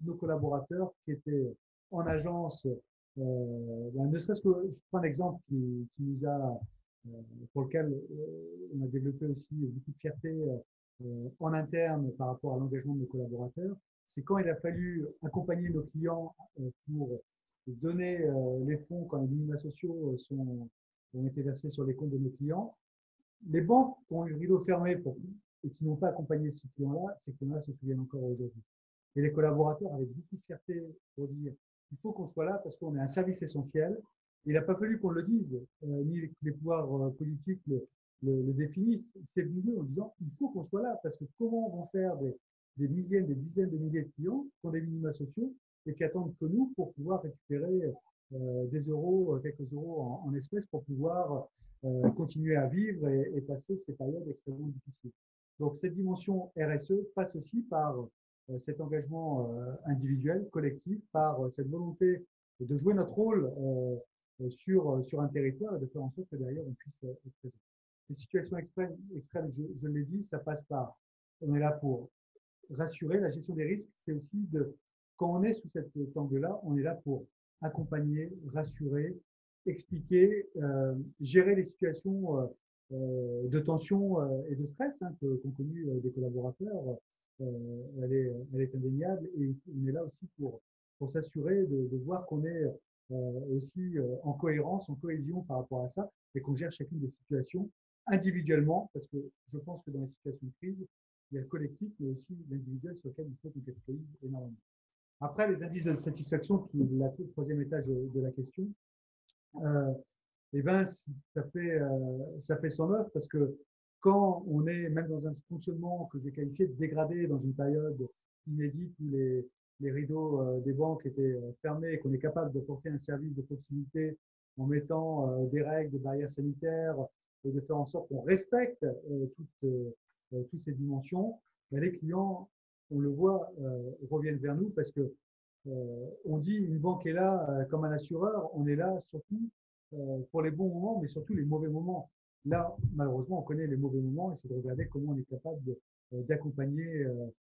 nos collaborateurs qui étaient en agence, ne serait-ce que, je prends un exemple qui nous a, pour lequel on a développé aussi beaucoup de fierté en interne par rapport à l'engagement de nos collaborateurs, c'est quand il a fallu accompagner nos clients pour donner les fonds quand les minima sociaux ont été versés sur les comptes de nos clients. Les banques qui ont eu le rideau fermé et qui n'ont pas accompagné ces clients-là se souviennent encore aujourd'hui. Et les collaborateurs avaient beaucoup de fierté pour dire il faut qu'on soit là parce qu'on est un service essentiel. Il n'a pas fallu qu'on le dise, ni les pouvoirs politiques le définissent. C'est venu en disant il faut qu'on soit là parce que comment on va faire des milliers, des dizaines de milliers de clients qui ont des minima sociaux et qui attendent que nous pour pouvoir récupérer des euros, quelques euros en espèces pour pouvoir continuer à vivre et passer ces périodes extrêmement difficiles. Donc cette dimension RSE passe aussi par cet engagement individuel, collectif, par cette volonté de jouer notre rôle sur un territoire et de faire en sorte que derrière on puisse être présent. Les situations extrêmes, je l'ai dit, ça passe par, on est là pour rassurer. La gestion des risques, c'est aussi quand on est sous cet angle-là, on est là pour accompagner, rassurer, expliquer, gérer les situations de tension et de stress qu'ont connu des collaborateurs. Elle est indéniable et on est là aussi pour s'assurer de voir qu'on est aussi en cohérence, en cohésion par rapport à ça et qu'on gère chacune des situations individuellement parce que je pense que dans les situations de crise, il y a le collectif, mais aussi l'individuel sur lequel il faut qu'on capitalise énormément. Après, les indices de satisfaction, qui est le troisième étage de la question, eh ben, ça fait son œuvre parce que quand on est même dans un fonctionnement que j'ai qualifié de dégradé dans une période inédite où les rideaux des banques étaient fermés et qu'on est capable de porter un service de proximité en mettant des règles, des barrières sanitaires et de faire en sorte qu'on respecte toutes ces dimensions, ben les clients, on le voit, reviennent vers nous parce que on dit une banque est là comme un assureur, on est là surtout pour les bons moments, mais surtout les mauvais moments. Là, malheureusement, on connaît les mauvais moments et c'est de regarder comment on est capable d'accompagner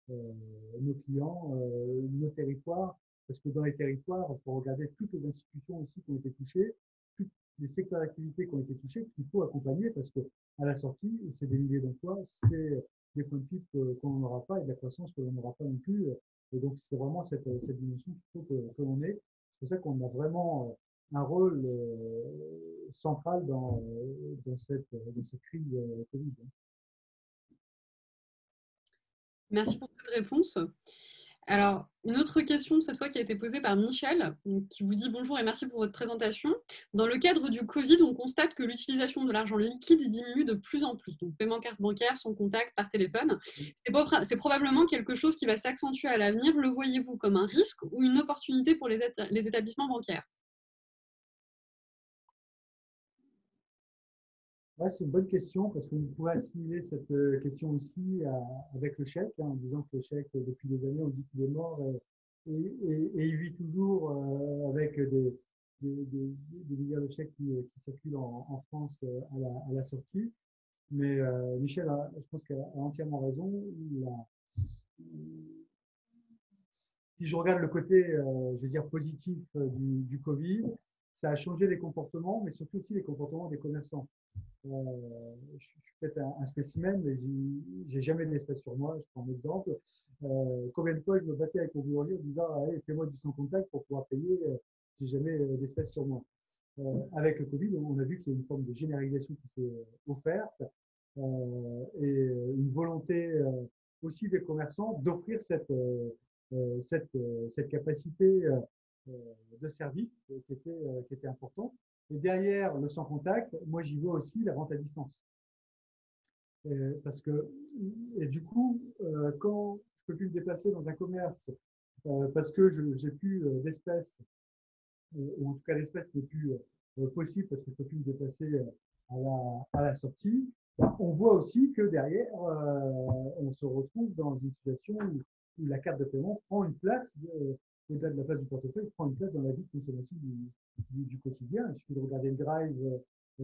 nos clients, nos territoires, parce que dans les territoires, il faut regarder toutes les institutions aussi qui ont été touchées, tous les secteurs d'activité qui ont été touchés, qu'il faut accompagner parce que à la sortie, c'est des milliers d'emplois, c'est des points de PIB qu'on n'aura pas et de la croissance que l'on n'aura pas non plus. Et donc, c'est vraiment cette dimension qu'il faut que l'on ait. C'est pour ça qu'on a vraiment un rôle centrale dans cette crise Covid. Merci pour cette réponse. Alors, une autre question, cette fois, qui a été posée par Michel, qui vous dit bonjour et merci pour votre présentation. Dans le cadre du Covid, on constate que l'utilisation de l'argent liquide diminue de plus en plus. Donc, paiement carte bancaire, sans contact, par téléphone. C'est probablement quelque chose qui va s'accentuer à l'avenir. Le voyez-vous comme un risque ou une opportunité pour les établissements bancaires? Ouais, c'est une bonne question parce qu'on pourrait assimiler cette question aussi avec le chèque, en disant que le chèque, depuis des années, on dit qu'il est mort et il vit toujours avec des milliards de chèques qui circulent en France à la sortie. Mais Michel, je pense qu'elle a entièrement raison. Si je regarde le côté, je veux dire, positif du Covid, ça a changé les comportements, mais surtout aussi les comportements des commerçants. Je suis peut-être un spécimen, mais j'ai jamais d'espèce sur moi. Je prends un exemple. Combien de fois je me battais avec mon boulanger en disant hey, fais-moi du sans contact pour pouvoir payer. J'ai jamais d'espèce sur moi. Avec le Covid, on a vu qu'il y a une forme de généralisation qui s'est offerte et une volonté aussi des commerçants d'offrir cette capacité de service qui était importante. Et derrière le sans contact, moi j'y vois aussi la vente à distance. Parce que, et du coup, quand je ne peux plus me déplacer dans un commerce parce que je n'ai plus d'espèces, ou en tout cas l'espèce n'est plus possible parce que je ne peux plus me déplacer à la sortie, on voit aussi que derrière, on se retrouve dans une situation où la carte de paiement prend une place, au-delà de la place du portefeuille, prend une place dans la vie de consommation du quotidien. Il suffit de regarder le drive,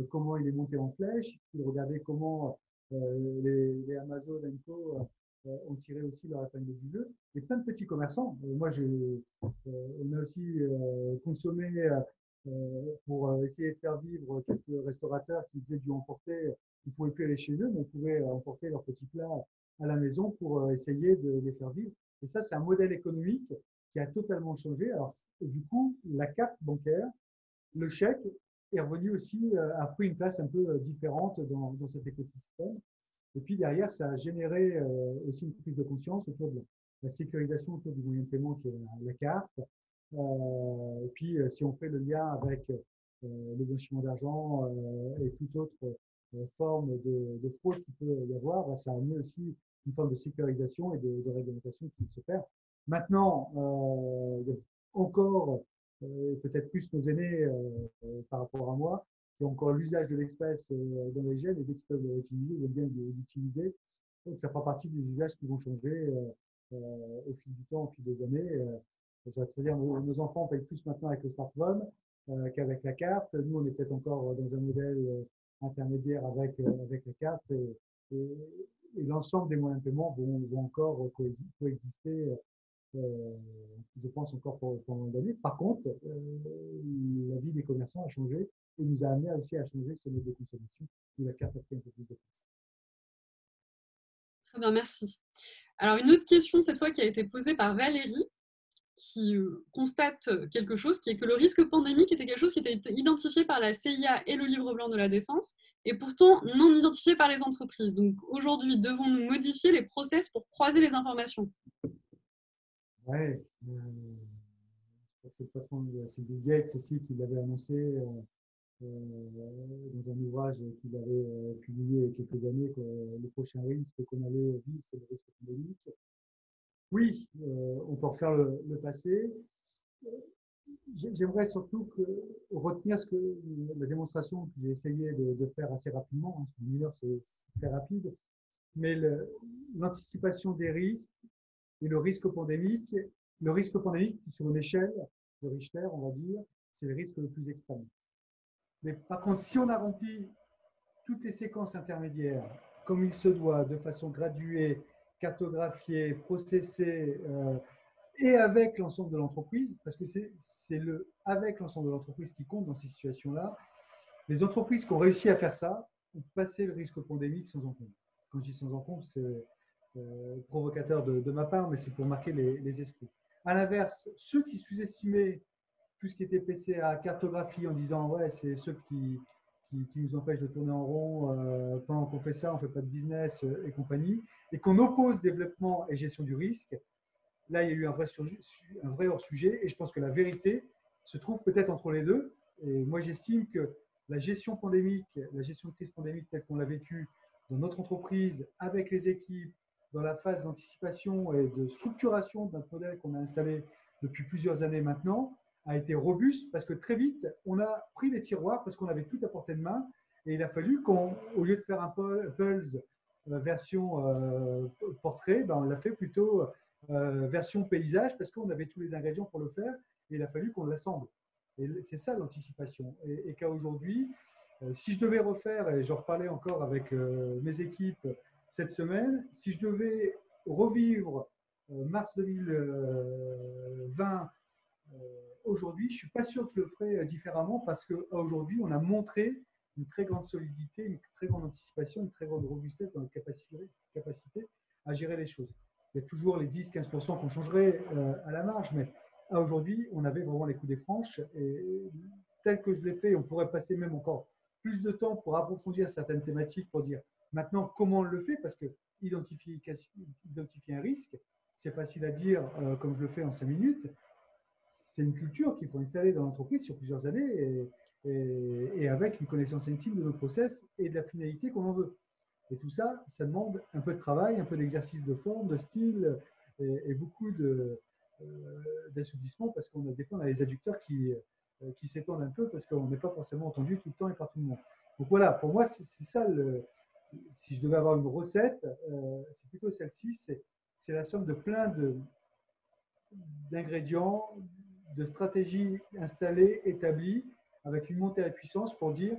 comment il est monté en flèche, il suffit de regarder comment les Amazon et Co ont tiré aussi leur épingle du jeu. Et plein de petits commerçants. On a aussi consommé pour essayer de faire vivre quelques restaurateurs qui faisaient du emporter. Ils ne pouvaient plus aller chez eux, mais on pouvait emporter leurs petits plats à la maison pour essayer de les faire vivre. Et ça, c'est un modèle économique qui a totalement changé. Alors, et du coup, la carte bancaire, le chèque est revenu aussi, a pris une place un peu différente dans cet écosystème. Et puis derrière, ça a généré aussi une prise de conscience autour de la sécurisation autour du moyen de paiement qui est la carte. Et puis, si on fait le lien avec le blanchiment d'argent et toute autre forme de fraude qu'il peut y avoir, ça a amené aussi une forme de sécurisation et de réglementation qui se perd. Maintenant, il y a encore, peut-être plus nos aînés par rapport à moi, qui ont encore l'usage de l'espèce dans les gènes et dès qu'ils peuvent l'utiliser, ils aiment bien l'utiliser. Donc, ça fera partie des usages qui vont changer au fil du temps, au fil des années. C'est-à-dire nos enfants payent plus maintenant avec le smartphone qu'avec la carte. Nous, on est peut-être encore dans un modèle intermédiaire avec la carte et l'ensemble des moyens de paiement vont encore coexister, je pense, encore pendant des années. Par contre, la vie des commerçants a changé et nous a amené aussi à changer ce mode de consommation où la carte a pris un peu plus de place. Très bien, merci. Alors, une autre question, cette fois, qui a été posée par Valérie, qui constate quelque chose, qui est que le risque pandémique était quelque chose qui était identifié par la CIA et le livre blanc de la défense, et pourtant non identifié par les entreprises. Donc aujourd'hui, devons-nous modifier les process pour croiser les informations? Ouais, c'est le patron, c'est Bill Gates aussi qui l'avait annoncé dans un ouvrage qu'il avait publié il y a quelques années, que le prochain risque qu'on allait vivre, c'est le risque pandémique. Oui, on peut refaire le passé. J'aimerais surtout retenir la démonstration que j'ai essayé de faire assez rapidement. Hein, sur une heure, c'est très rapide. Mais l'anticipation des risques et le risque pandémique sur une échelle de Richter, on va dire, c'est le risque le plus extrême. Mais par contre, si on a rempli toutes les séquences intermédiaires comme il se doit, de façon graduée, cartographiée, processée, et avec l'ensemble de l'entreprise, parce que c'est le avec l'ensemble de l'entreprise qui compte dans ces situations-là. Les entreprises qui ont réussi à faire ça ont passé le risque pandémique sans encombre. Quand je dis sans encombre, c'est provocateur de ma part, mais c'est pour marquer les esprits. À l'inverse, ceux qui sous-estimaient tout ce qui était PCA, cartographie, en disant ouais, c'est ceux qui nous empêche de tourner en rond pendant qu'on fait ça, on ne fait pas de business et compagnie, et qu'on oppose développement et gestion du risque. Là, il y a eu un vrai hors-sujet, et je pense que la vérité se trouve peut-être entre les deux. Et moi, j'estime que la gestion pandémique, la gestion de crise pandémique telle qu'on l'a vécue dans notre entreprise, avec les équipes, dans la phase d'anticipation et de structuration de notre modèle qu'on a installé depuis plusieurs années maintenant, a été robuste parce que très vite, on a pris les tiroirs parce qu'on avait tout à portée de main. Et il a fallu qu'au lieu de faire un Pulse version portrait, ben, on l'a fait plutôt version paysage parce qu'on avait tous les ingrédients pour le faire et il a fallu qu'on l'assemble. Et c'est ça l'anticipation. Et qu'à aujourd'hui, si je devais refaire, et j'en reparlais encore avec mes équipes cette semaine, si je devais revivre mars 2020 aujourd'hui, je ne suis pas sûr que je le ferais différemment parce qu'aujourd'hui, on a montré une très grande solidité, une très grande anticipation, une très grande robustesse dans notre capacité à gérer les choses. Il y a toujours les 10-15% qu'on changerait à la marge, mais aujourd'hui, on avait vraiment les coups des franches et tel que je l'ai fait, on pourrait passer même encore plus de temps pour approfondir certaines thématiques, pour dire maintenant comment on le fait, parce que identifier un risque, c'est facile à dire comme je le fais en 5 minutes, c'est une culture qu'il faut installer dans l'entreprise sur plusieurs années et avec une connaissance intime de nos process et de la finalité qu'on en veut. Et tout ça, ça demande un peu de travail, un peu d'exercice de forme, de style et beaucoup d'assouplissement parce qu'on a des fois on a les adducteurs qui s'étendent un peu parce qu'on n'est pas forcément entendu tout le temps et par tout le monde. Donc voilà, pour moi, c'est ça, si je devais avoir une recette, c'est plutôt celle-ci, c'est la somme de plein d'ingrédients, de stratégies installées, établies, avec une montée à puissance pour dire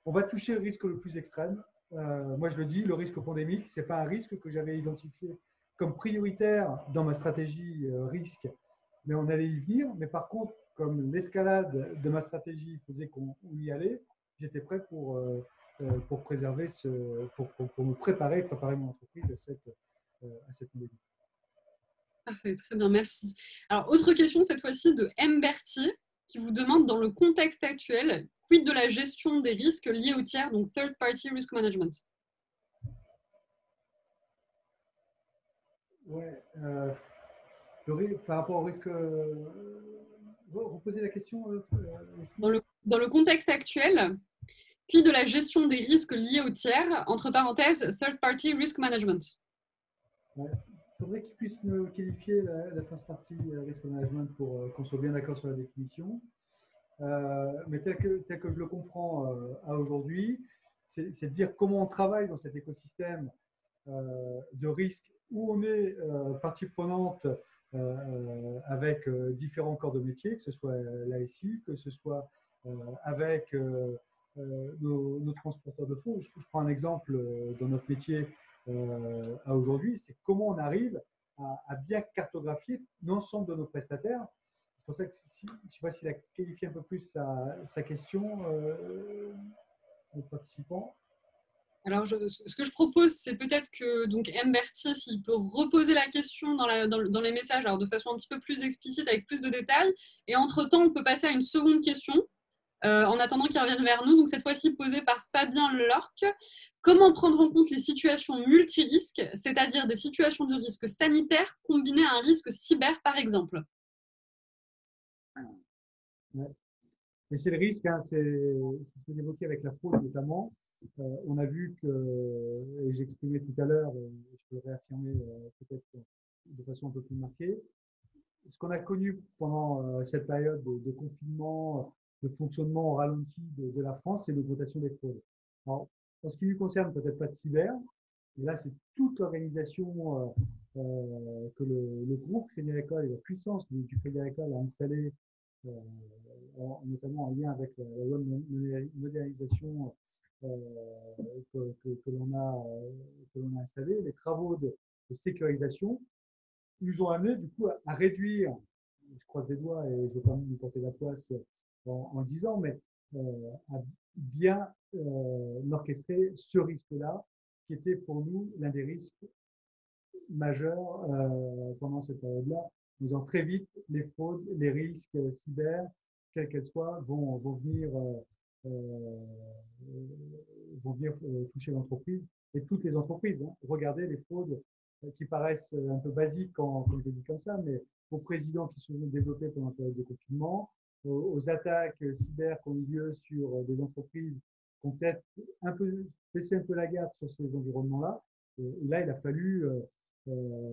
on va toucher le risque le plus extrême. Moi, je le dis, le risque pandémique, ce n'est pas un risque que j'avais identifié comme prioritaire dans ma stratégie risque, mais on allait y venir. Mais par contre, comme l'escalade de ma stratégie faisait qu'on y allait, j'étais prêt pour préserver pour me préparer mon entreprise à cette pandémie. Parfait, très bien, merci. Alors, autre question cette fois-ci de M. Berthier, qui vous demande dans le contexte actuel, quid de la gestion des risques liés aux tiers, donc third party risk management? Ouais, par rapport au risque. Reposer la question. Dans le contexte actuel, quid de la gestion des risques liés aux tiers, entre parenthèses, third party risk management? Ouais. Il faudrait qu'il puisse me qualifier la first party risk management pour qu'on soit bien d'accord sur la définition. Mais tel que je le comprends à aujourd'hui, c'est de dire comment on travaille dans cet écosystème de risque où on est partie prenante avec différents corps de métier, que ce soit l'ASI, que ce soit avec nos transporteurs de fonds. Je prends un exemple dans notre métier à aujourd'hui, c'est comment on arrive à bien cartographier l'ensemble de nos prestataires. C'est pour ça que je ne sais pas s'il a qualifié un peu plus sa question, aux participants. Alors, ce que je propose, c'est peut-être que donc M. Berthier, s'il peut reposer la question dans les messages, alors de façon un petit peu plus explicite, avec plus de détails. Et entre-temps, on peut passer à une seconde question, en attendant qu'il revienne vers nous. Donc, cette fois-ci posée par Fabien Lorque. Comment prendre en compte les situations multirisques, c'est-à-dire des situations de risque sanitaire combinées à un risque cyber, par exemple? Ouais. Mais c'est le risque, hein, c'est ce que j'évoquais avec la fraude notamment. On a vu que, et j'exprimais tout à l'heure, je peux le réaffirmer peut-être de façon un peu plus marquée, ce qu'on a connu pendant cette période de confinement, de fonctionnement au ralenti de la France, c'est l'augmentation des fraudes. Alors, en ce qui nous concerne, peut-être pas de cyber, mais là, c'est toute l'organisation que le groupe Crédit Agricole et la puissance du Crédit Agricole a installée euh, notamment en lien avec la loi de modernisation que l'on a installée, les travaux de sécurisation nous ont amené du coup à réduire, je croise les doigts et je ne veux pas me porter la poisse en le disant, mais à bien orchestrer ce risque-là, qui était pour nous l'un des risques majeurs pendant cette période-là. Nous avons très vite les fraudes, les risques cyber, quelles qu'elles soient, vont venir vont venir toucher l'entreprise et toutes les entreprises. Hein. Regardez les fraudes qui paraissent un peu basiques quand je le dis comme ça, mais aux présidents qui sont développés pendant la période de confinement, aux attaques cyber qui ont eu lieu sur des entreprises qui ont peut-être un peu baissé un peu la garde sur ces environnements-là. Et là, il a fallu,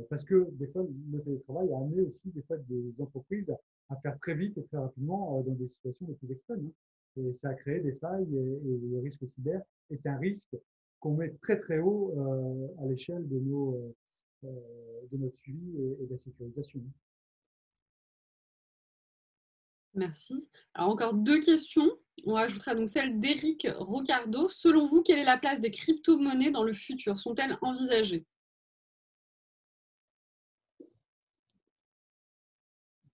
parce que des fois, le télétravail a amené aussi des fois des entreprises à faire très vite et très rapidement dans des situations les plus extrêmes. Hein. Et ça a créé des failles et le risque cyber est un risque qu'on met très très haut à l'échelle de notre suivi et de la sécurisation. Merci. Alors encore 2 questions. On rajoutera donc celle d'Éric Rocardo. Selon vous, quelle est la place des crypto-monnaies dans le futur? Sont-elles envisagées?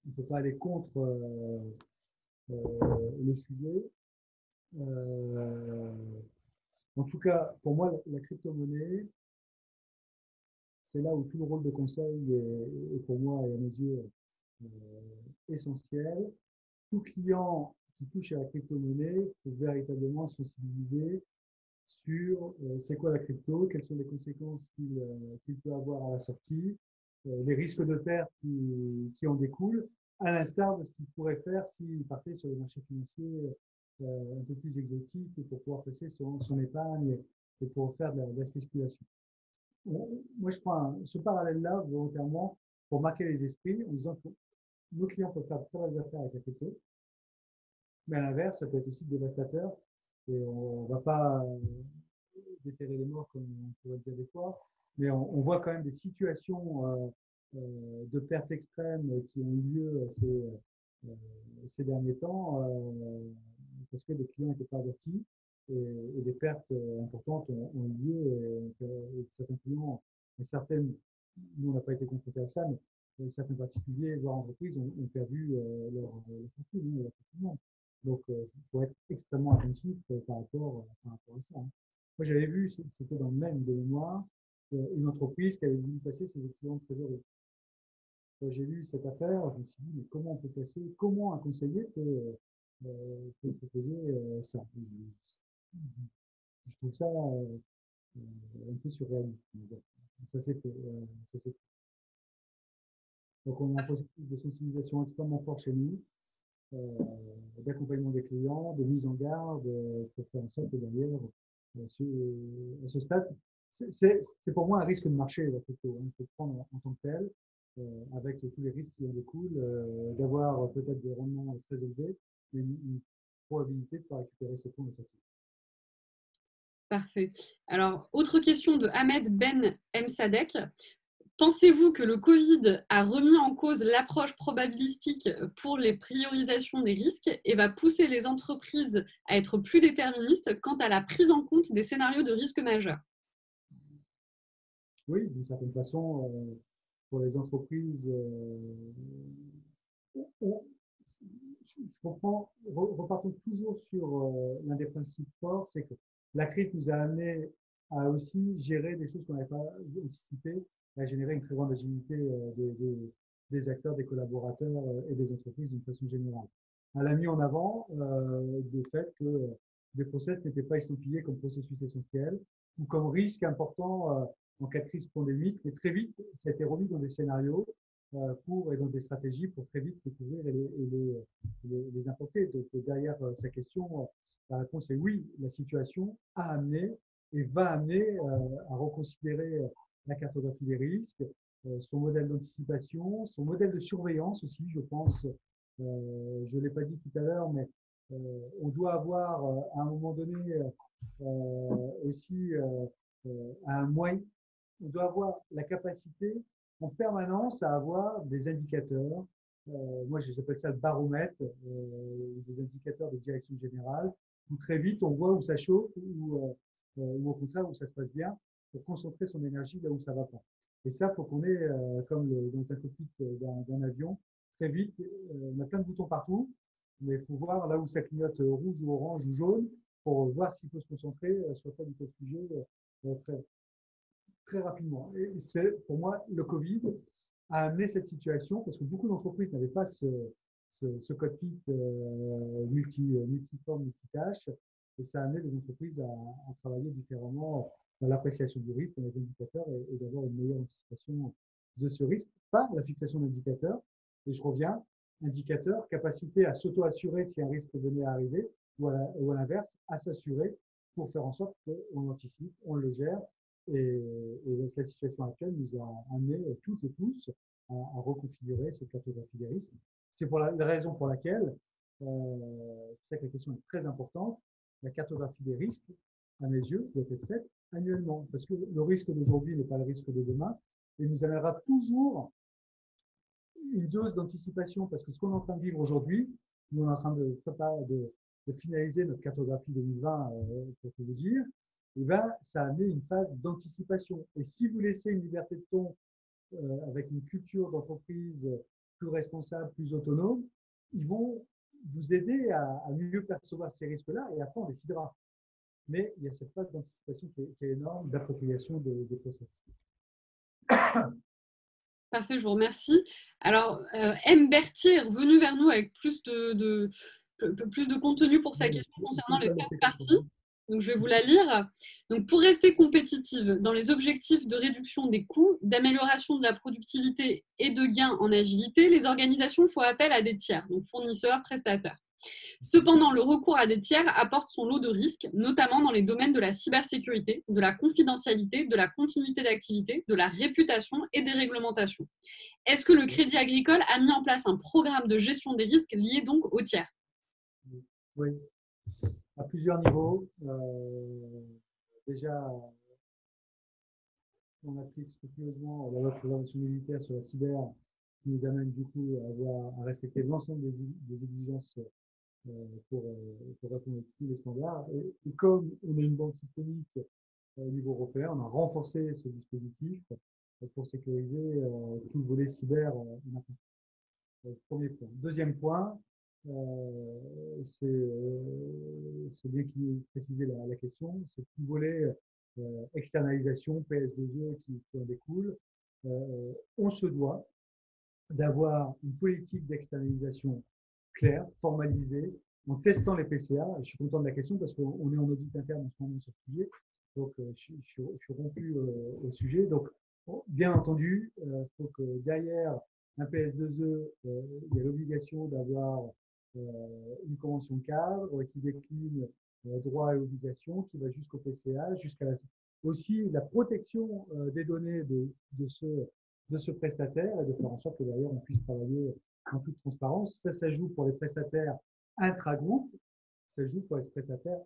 On ne peut pas aller contre le sujet. En tout cas, pour moi, la crypto-monnaie, c'est là où tout le rôle de conseil est pour moi et à mes yeux essentiel. Tout client qui touche à la crypto-monnaie faut véritablement sensibiliser sur c'est quoi la crypto, quelles sont les conséquences qu'il peut avoir à la sortie, les risques de perte qui en découlent, à l'instar de ce qu'il pourrait faire s'il partait sur les marchés financiers un peu plus exotiques pour pouvoir passer son épargne et pour faire de la spéculation. Moi, je prends ce parallèle-là volontairement pour marquer les esprits en disant que nos clients peuvent faire de très belles affaires avec la crypto, mais à l'inverse, ça peut être aussi dévastateur. Et on ne va pas déterrer les morts, comme on pourrait dire des fois, mais on voit quand même des situations de pertes extrêmes qui ont eu lieu ces derniers temps parce que les clients n'étaient pas avertis et des pertes importantes ont eu lieu. Et certains clients, certaines, nous on n'a pas été confrontés à ça, mais certains particuliers, voire entreprises, ont perdu leur fortune, leur patrimoine. Donc, il faut être extrêmement attentif par rapport à ça. Hein. Moi, j'avais vu, c'était dans le même de mémoire, une entreprise qui avait voulu passer ses excédents de trésorerie. Quand j'ai lu cette affaire, je me suis dit, mais comment on peut passer, comment un conseiller peut proposer ça? Je trouve ça un peu surréaliste. Ça s'est fait. Ça s'est fait. Donc, on a un processus de sensibilisation extrêmement fort chez nous, d'accompagnement des clients, de mise en garde, pour faire en sorte que derrière, à ce stade, c'est pour moi un risque de marché, la crypto. Il faut le prendre en tant que tel, avec tous les risques qui en découlent, d'avoir peut-être des rendements très élevés, mais une probabilité de ne pas récupérer ses fonds de sortie. Parfait. Alors, autre question de Ahmed Ben Msadek. Pensez-vous que le Covid a remis en cause l'approche probabilistique pour les priorisations des risques et va pousser les entreprises à être plus déterministes quant à la prise en compte des scénarios de risque majeurs? Oui, d'une certaine façon, pour les entreprises, je comprends, repartons toujours sur l'un des principes forts, c'est que la crise nous a amené à aussi gérer des choses qu'on n'avait pas anticipées, à générer une très grande agilité des acteurs, des collaborateurs et des entreprises d'une façon générale. Elle a mis en avant le fait que des process n'étaient pas estampillés comme processus essentiels ou comme risque important en cas de crise pandémique, mais très vite, ça a été remis dans des scénarios et dans des stratégies pour très vite les couvrir et les importer. Donc, derrière sa question, la réponse est oui, la situation a amené et va amener à reconsidérer la cartographie des risques, son modèle d'anticipation, son modèle de surveillance aussi, je pense. Je ne l'ai pas dit tout à l'heure, mais on doit avoir à un moment donné aussi un moyen, on doit avoir la capacité en permanence à avoir des indicateurs. Moi, j'appelle ça le baromètre, des indicateurs de direction générale, où très vite on voit où ça chauffe ou au contraire où ça se passe bien, pour concentrer son énergie là où ça ne va pas. Et ça, il faut qu'on ait, comme dans un cockpit d'un avion, très vite, on a plein de boutons partout, mais il faut voir là où ça clignote rouge ou orange ou jaune pour voir s'il faut se concentrer sur tel ou tel sujet très, très rapidement. Et c'est pour moi le Covid a amené cette situation parce que beaucoup d'entreprises n'avaient pas ce cockpit multiforme, multitâche, et ça a amené les entreprises à travailler différemment dans l'appréciation du risque, dans les indicateurs, et d'avoir une meilleure anticipation de ce risque par la fixation d'indicateurs. Et je reviens, indicateur, capacité à s'auto-assurer si un risque venait à arriver, ou à l'inverse, à s'assurer pour faire en sorte qu'on l'anticipe, on le gère. Et la situation actuelle nous a amené toutes et tous à reconfigurer cette cartographie des risques. C'est pour la raison pour laquelle, c'est que la question est très importante, la cartographie des risques, à mes yeux, doit être faite annuellement. Parce que le risque d'aujourd'hui n'est pas le risque de demain, et nous amènera toujours une dose d'anticipation, parce que ce qu'on est en train de vivre aujourd'hui, nous on est en train de finaliser notre cartographie 2020, pour tout vous dire, et ben, ça a amené une phase d'anticipation. Et si vous laissez une liberté de ton avec une culture d'entreprise plus responsable, plus autonome, ils vont vous aider à mieux percevoir ces risques-là, et après on décidera. Mais il y a cette phase d'anticipation qui est énorme, d'appropriation des process. Parfait, je vous remercie. Alors, M. Berthier est revenu vers nous avec plus de contenu pour sa question concernant les third parties. Donc, je vais vous la lire. Donc, pour rester compétitive dans les objectifs de réduction des coûts, d'amélioration de la productivité et de gains en agilité, les organisations font appel à des tiers, donc fournisseurs, prestataires. Cependant, le recours à des tiers apporte son lot de risques, notamment dans les domaines de la cybersécurité, de la confidentialité, de la continuité d'activité, de la réputation et des réglementations. Est-ce que le Crédit Agricole a mis en place un programme de gestion des risques liés donc aux tiers? Oui, à plusieurs niveaux. Déjà, on applique scrupuleusement la loi de prévention militaire sur la cyber, qui nous amène du coup à respecter l'ensemble des exigences pour répondre à tous les standards. Et comme on est une banque systémique au niveau européen, on a renforcé ce dispositif pour sécuriser tout le volet cyber. Premier point. Deuxième point, c'est bien qu'il ait précisé la question, c'est tout le volet externalisation, PS2E qui en découle. On se doit d'avoir une politique d'externalisation claire, formalisée, en testant les PCA. Je suis content de la question parce qu'on est en audit interne en ce moment sur ce sujet. Donc, je suis rompu au sujet. Donc, bien entendu, il faut que derrière un PS2E, il y a l'obligation d'avoir une convention cadre qui décline droits et obligations, qui va jusqu'au PCA, jusqu'à aussi la protection des données de ce prestataire, et de faire en sorte que derrière on puisse travailler en toute transparence. Ça joue pour les prestataires intra-groupe, ça joue pour les prestataires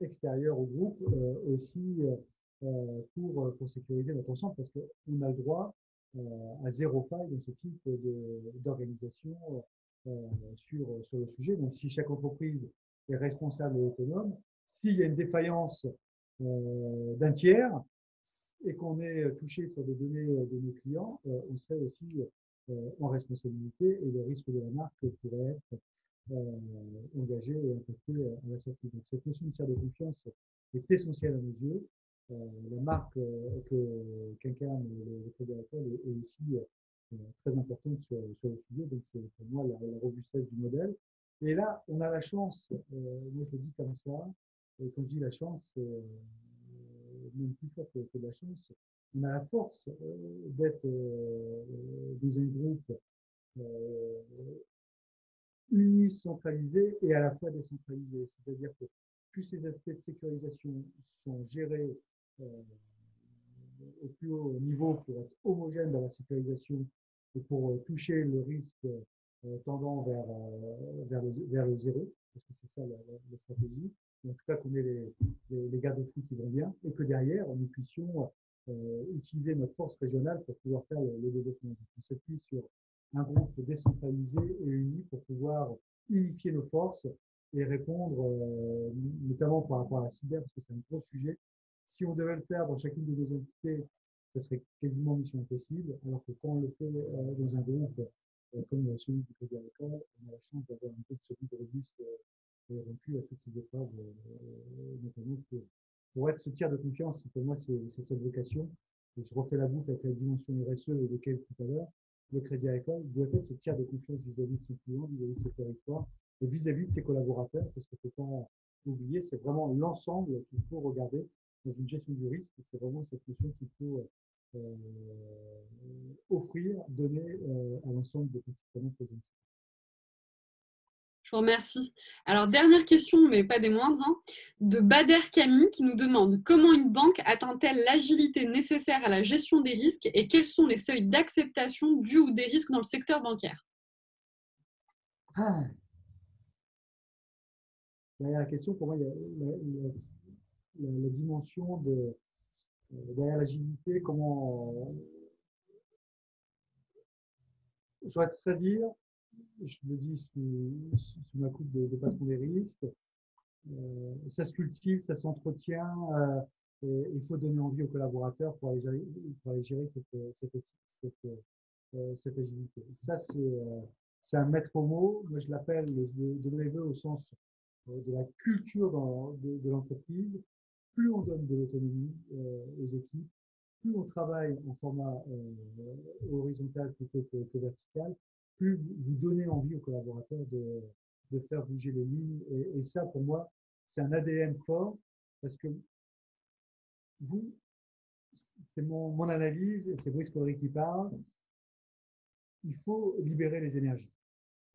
extérieurs au groupe aussi pour sécuriser notre ensemble, parce qu'on a le droit à zéro faille dans ce type d'organisation sur le sujet. Donc si chaque entreprise est responsable et autonome, s'il y a une défaillance d'un tiers et qu'on est touché sur des données de nos clients, on serait aussi en responsabilité, et le risque de la marque pourrait être engagé et impacté à la sortie. Donc cette notion de tiers de confiance est essentielle à nos yeux. La marque qu'incarne le Crédit Agricole est aussi très importante sur le sujet. Donc c'est pour moi la robustesse du modèle. Et là, on a la chance, moi je le dis comme ça, et quand je dis la chance, c'est même plus fort que la chance. On a la force d'être dans un groupe unicentralisé et à la fois décentralisé. C'est-à-dire que tous ces aspects de sécurisation sont gérés au plus haut niveau pour être homogènes dans la sécurisation et pour toucher le risque tendant vers le zéro, parce que c'est ça la stratégie. En tout cas, qu'on ait les garde-fous qui vont bien, et que derrière, nous puissions utiliser notre force régionale pour pouvoir faire le développement. On s'appuie sur un groupe décentralisé et uni pour pouvoir unifier nos forces et répondre, notamment par rapport à la cyber, parce que c'est un gros sujet. Si on devait le faire dans chacune de nos entités, ça serait quasiment mission impossible, alors que quand on le fait dans un groupe comme celui du Crédit Agricole, on a la chance d'avoir un peu de solide robuste et rompu à toutes ces épreuves, notamment pour être ce tiers de confiance. Pour moi, c'est cette vocation. Et je refais la boucle avec la dimension RSE évoquée tout à l'heure. le Crédit Agricole doit être ce tiers de confiance vis-à-vis de son client, vis-à-vis de ses territoires et vis-à-vis de ses collaborateurs, parce qu'il ne faut pas oublier, c'est vraiment l'ensemble qu'il faut regarder dans une gestion du risque. C'est vraiment cette notion qu'il faut offrir, donner à l'ensemble des participants présents. Je vous remercie. Alors, dernière question, mais pas des moindres, hein, de Bader Camille qui nous demande comment une banque atteint-elle l'agilité nécessaire à la gestion des risques et quels sont les seuils d'acceptation dus ou des risques dans le secteur bancaire? Ah, derrière la question, pour moi, il y a la dimension de derrière l'agilité, comment j'aurais ça dire, je le dis sous ma coupe de patron des risques, ça se cultive, ça s'entretient, et il faut donner envie aux collaborateurs pour aller gérer cette agilité. Ça, c'est un maître mot. Moi, je l'appelle de mes voeux au sens de la culture de l'entreprise. Plus on donne de l'autonomie aux équipes, plus on travaille en format horizontal plutôt que vertical, plus vous donnez envie aux collaborateurs de faire bouger les lignes. Et ça, pour moi, c'est un ADN fort parce que vous, c'est mon analyse, et c'est Brice Collery qui parle, il faut libérer les énergies.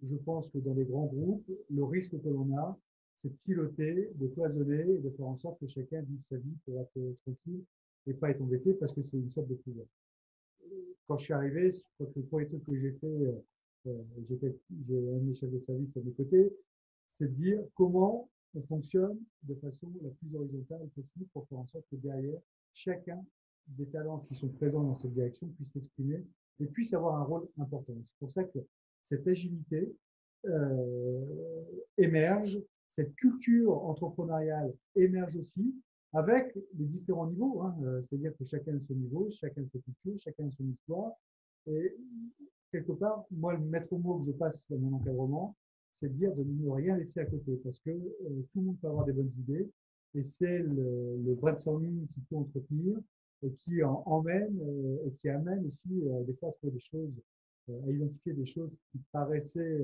Je pense que dans les grands groupes, le risque que l'on a, c'est de siloter, de cloisonner et de faire en sorte que chacun vive sa vie pour être tranquille et pas être embêté parce que c'est une sorte de pouvoir. Quand je suis arrivé, je crois que le premier truc que j'ai fait, j'ai un de mes chefs de service à mes côtés, c'est de dire comment on fonctionne de façon la plus horizontale possible pour faire en sorte que derrière, chacun des talents qui sont présents dans cette direction puisse s'exprimer et puisse avoir un rôle important. C'est pour ça que cette agilité émerge, cette culture entrepreneuriale émerge aussi, avec les différents niveaux. Hein. C'est-à-dire que chacun a son niveau, chacun a sa culture, chacun a son histoire. Et quelque part, moi, le maître mot que je passe à mon encadrement, c'est de dire de ne rien laisser à côté, parce que tout le monde peut avoir des bonnes idées, et c'est le brainstorming qu'il faut entretenir, et qui emmène et qui amène aussi des fois à trouver des choses, à identifier des choses qui paraissaient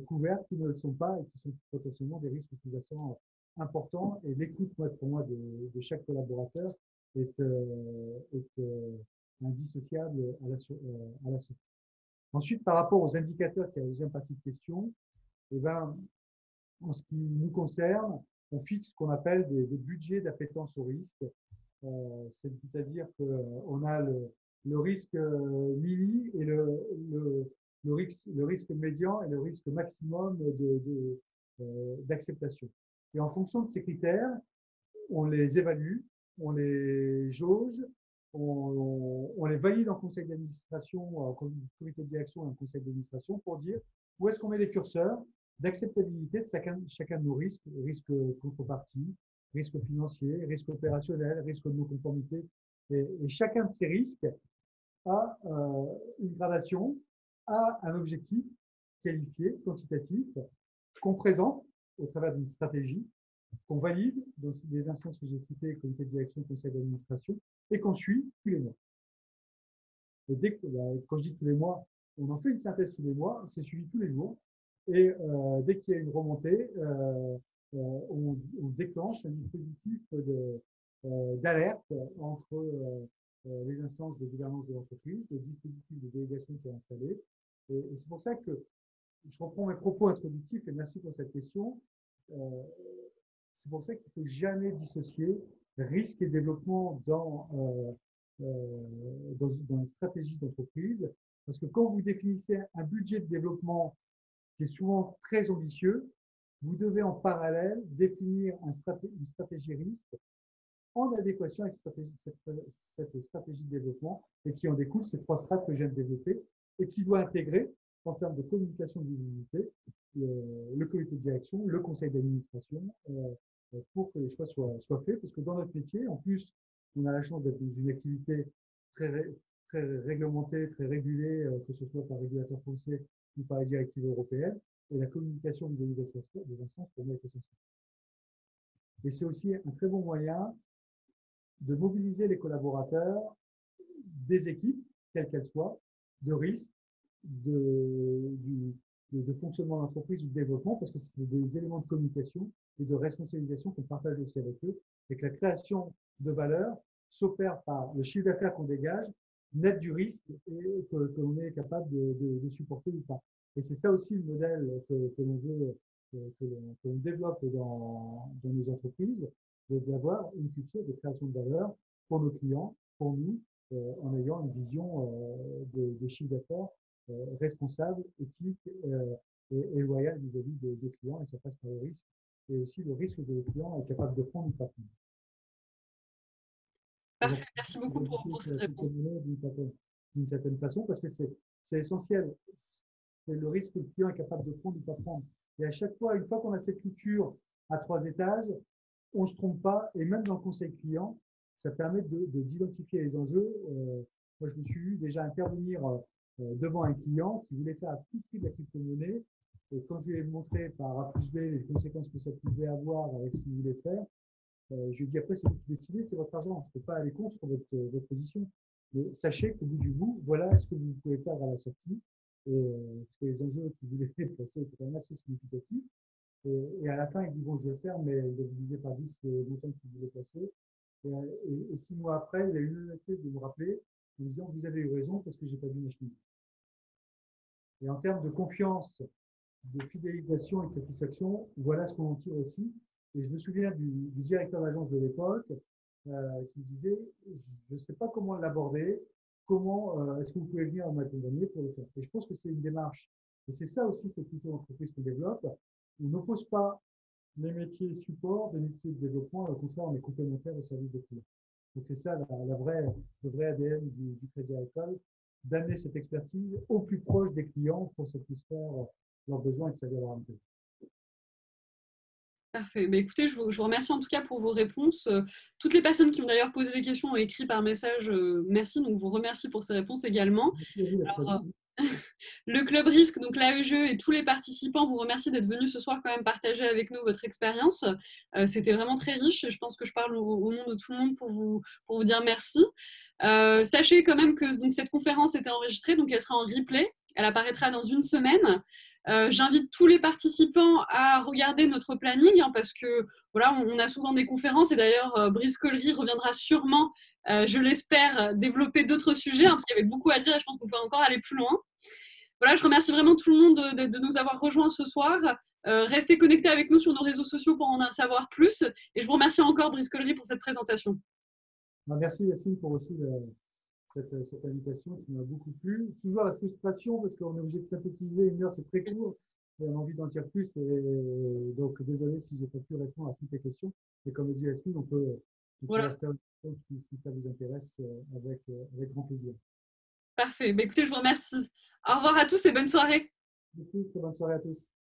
couvertes, qui ne le sont pas, et qui sont potentiellement des risques sous-jacents importants. Et l'écoute, pour moi, de chaque collaborateur est indissociable à la sortie. Ensuite, par rapport aux indicateurs, qui est la deuxième partie de question, eh ben, en ce qui nous concerne, on fixe ce qu'on appelle des budgets d'appétence au risque. C'est-à-dire qu'on a le risque mini et le risque médian et le risque maximum d'acceptation. Et en fonction de ces critères, on les évalue, on les jauge, on les valide en conseil d'administration, en comité de direction et en conseil d'administration pour dire où est-ce qu'on met les curseurs d'acceptabilité de chacun de nos risques, risque contrepartie, risque financier, risque opérationnel, risque de non-conformité. Et chacun de ces risques a une gradation, a un objectif qualifié, quantitatif, qu'on présente au travers d'une stratégie, qu'on valide dans les instances que j'ai citées, comité de direction, conseil d'administration, et qu'on suit tous les mois. Et quand je dis tous les mois, on en fait une synthèse tous les mois, c'est suivi tous les jours. Et dès qu'il y a une remontée, on déclenche un dispositif d'alerte entre les instances de gouvernance de l'entreprise, le dispositif de délégation qui est installé. Et c'est pour ça que je reprends mes propos introductifs et merci pour cette question. C'est pour ça qu'il ne faut jamais dissocier risque et développement dans une stratégie d'entreprise. Parce que quand vous définissez un budget de développement qui est souvent très ambitieux, vous devez en parallèle définir une stratégie risque en adéquation avec cette stratégie de développement et qui en découle ces trois strates que je viens de développer et qui doit intégrer en termes de communication de visibilité le comité de direction, le conseil d'administration pour que les choix soient faits. Parce que dans notre métier, en plus, on a la chance d'être dans une activité très réglementée, très régulée, que ce soit par régulateur français ou par les directives européennes. Et la communication vis-à-vis des instances, pour moi, est essentielle. Et c'est aussi un très bon moyen de mobiliser les collaborateurs des équipes, quelles qu'elles soient, de risque, de fonctionnement d'entreprise ou de développement, parce que c'est des éléments de communication et de responsabilisation qu'on partage aussi avec eux, et que la création de valeur s'opère par le chiffre d'affaires qu'on dégage, net du risque, et que l'on est capable de supporter ou pas. Et c'est ça aussi le modèle que l'on veut, que l'on développe dans nos entreprises, d'avoir une culture de création de valeur pour nos clients, pour nous, en ayant une vision de chiffre d'affaires responsable, éthique et loyal vis-à-vis de clients, et ça passe par le risque, et aussi le risque que le client est capable de prendre ou pas prendre. Et donc, Parfait, merci beaucoup pour cette réponse. d'une certaine façon, parce que c'est essentiel. C'est le risque que le client est capable de prendre ou pas prendre. Et à chaque fois, une fois qu'on a cette culture à 3 étages, on ne se trompe pas, et même dans le conseil client, ça permet d'identifier les enjeux. Moi, je me suis vu déjà intervenir devant un client qui voulait faire à tout prix de la crypto-monnaie. Et quand je lui ai montré par A plus B les conséquences que ça pouvait avoir avec ce qu'il voulait faire, je lui ai dit après, c'est vous qui décidez, c'est votre argent. Je ne peux pas aller contre votre position. Mais sachez qu'au bout du bout, voilà ce que vous pouvez faire à la sortie. Parce que les enjeux qu'il voulait placer étaient quand même assez significatifs. Et à la fin, il dit, bon, je vais le faire, mais il a divisé par 10 le montant qu'il voulait passer. Et 6 mois après, il a eu l'honnêteté de me rappeler en me disant, vous avez eu raison parce que j'ai pas vu ma chemise. Et en termes de confiance, de fidélisation et de satisfaction, voilà ce qu'on en tire aussi. Et je me souviens du directeur d'agence de l'époque qui disait, je ne sais pas comment l'aborder, comment est-ce que vous pouvez venir m'accompagner pour le faire. Et je pense que c'est une démarche. Et c'est ça aussi cette culture d'entreprise qu'on développe. On n'oppose pas les métiers support des métiers de développement, au contraire, on est complémentaires au service des clients. Donc c'est ça le vrai ADN du Crédit Agricole, d'amener cette expertise au plus proche des clients pour satisfaire leurs besoins et de servir leur intérêt. Parfait. Bah, écoutez, je vous remercie en tout cas pour vos réponses. Toutes les personnes qui ont d'ailleurs posé des questions ont écrit par message merci, donc je vous remercie pour ces réponses également. Merci à vous d'être Alors, présent. le Club Risque, donc l'AEGE et tous les participants vous remercient d'être venus ce soir quand même partager avec nous votre expérience. C'était vraiment très riche et je pense que je parle au nom de tout le monde pour vous dire merci. Sachez quand même que donc, cette conférence était enregistrée, donc elle sera en replay. Elle apparaîtra dans une semaine. J'invite tous les participants à regarder notre planning parce que voilà, on a souvent des conférences et d'ailleurs Brice Collery reviendra sûrement, je l'espère, développer d'autres sujets parce qu'il y avait beaucoup à dire et je pense qu'on peut encore aller plus loin. Voilà, je remercie vraiment tout le monde de nous avoir rejoints ce soir. Restez connectés avec nous sur nos réseaux sociaux pour en savoir plus. Et je vous remercie encore, Brice Collery, pour cette présentation. Merci Yasmine pour aussi cette invitation qui m'a beaucoup plu. Toujours la frustration parce qu'on est obligé de synthétiser 1 heure, c'est très court. Et on a envie d'en dire plus. Et donc, désolé si je n'ai pas pu répondre à toutes tes questions. Mais comme le dit Yasmine, on peut Voilà. faire une chose si ça vous intéresse avec grand plaisir. Parfait. Bah, écoutez, je vous remercie. Au revoir à tous et bonne soirée. Merci, très bonne soirée à tous.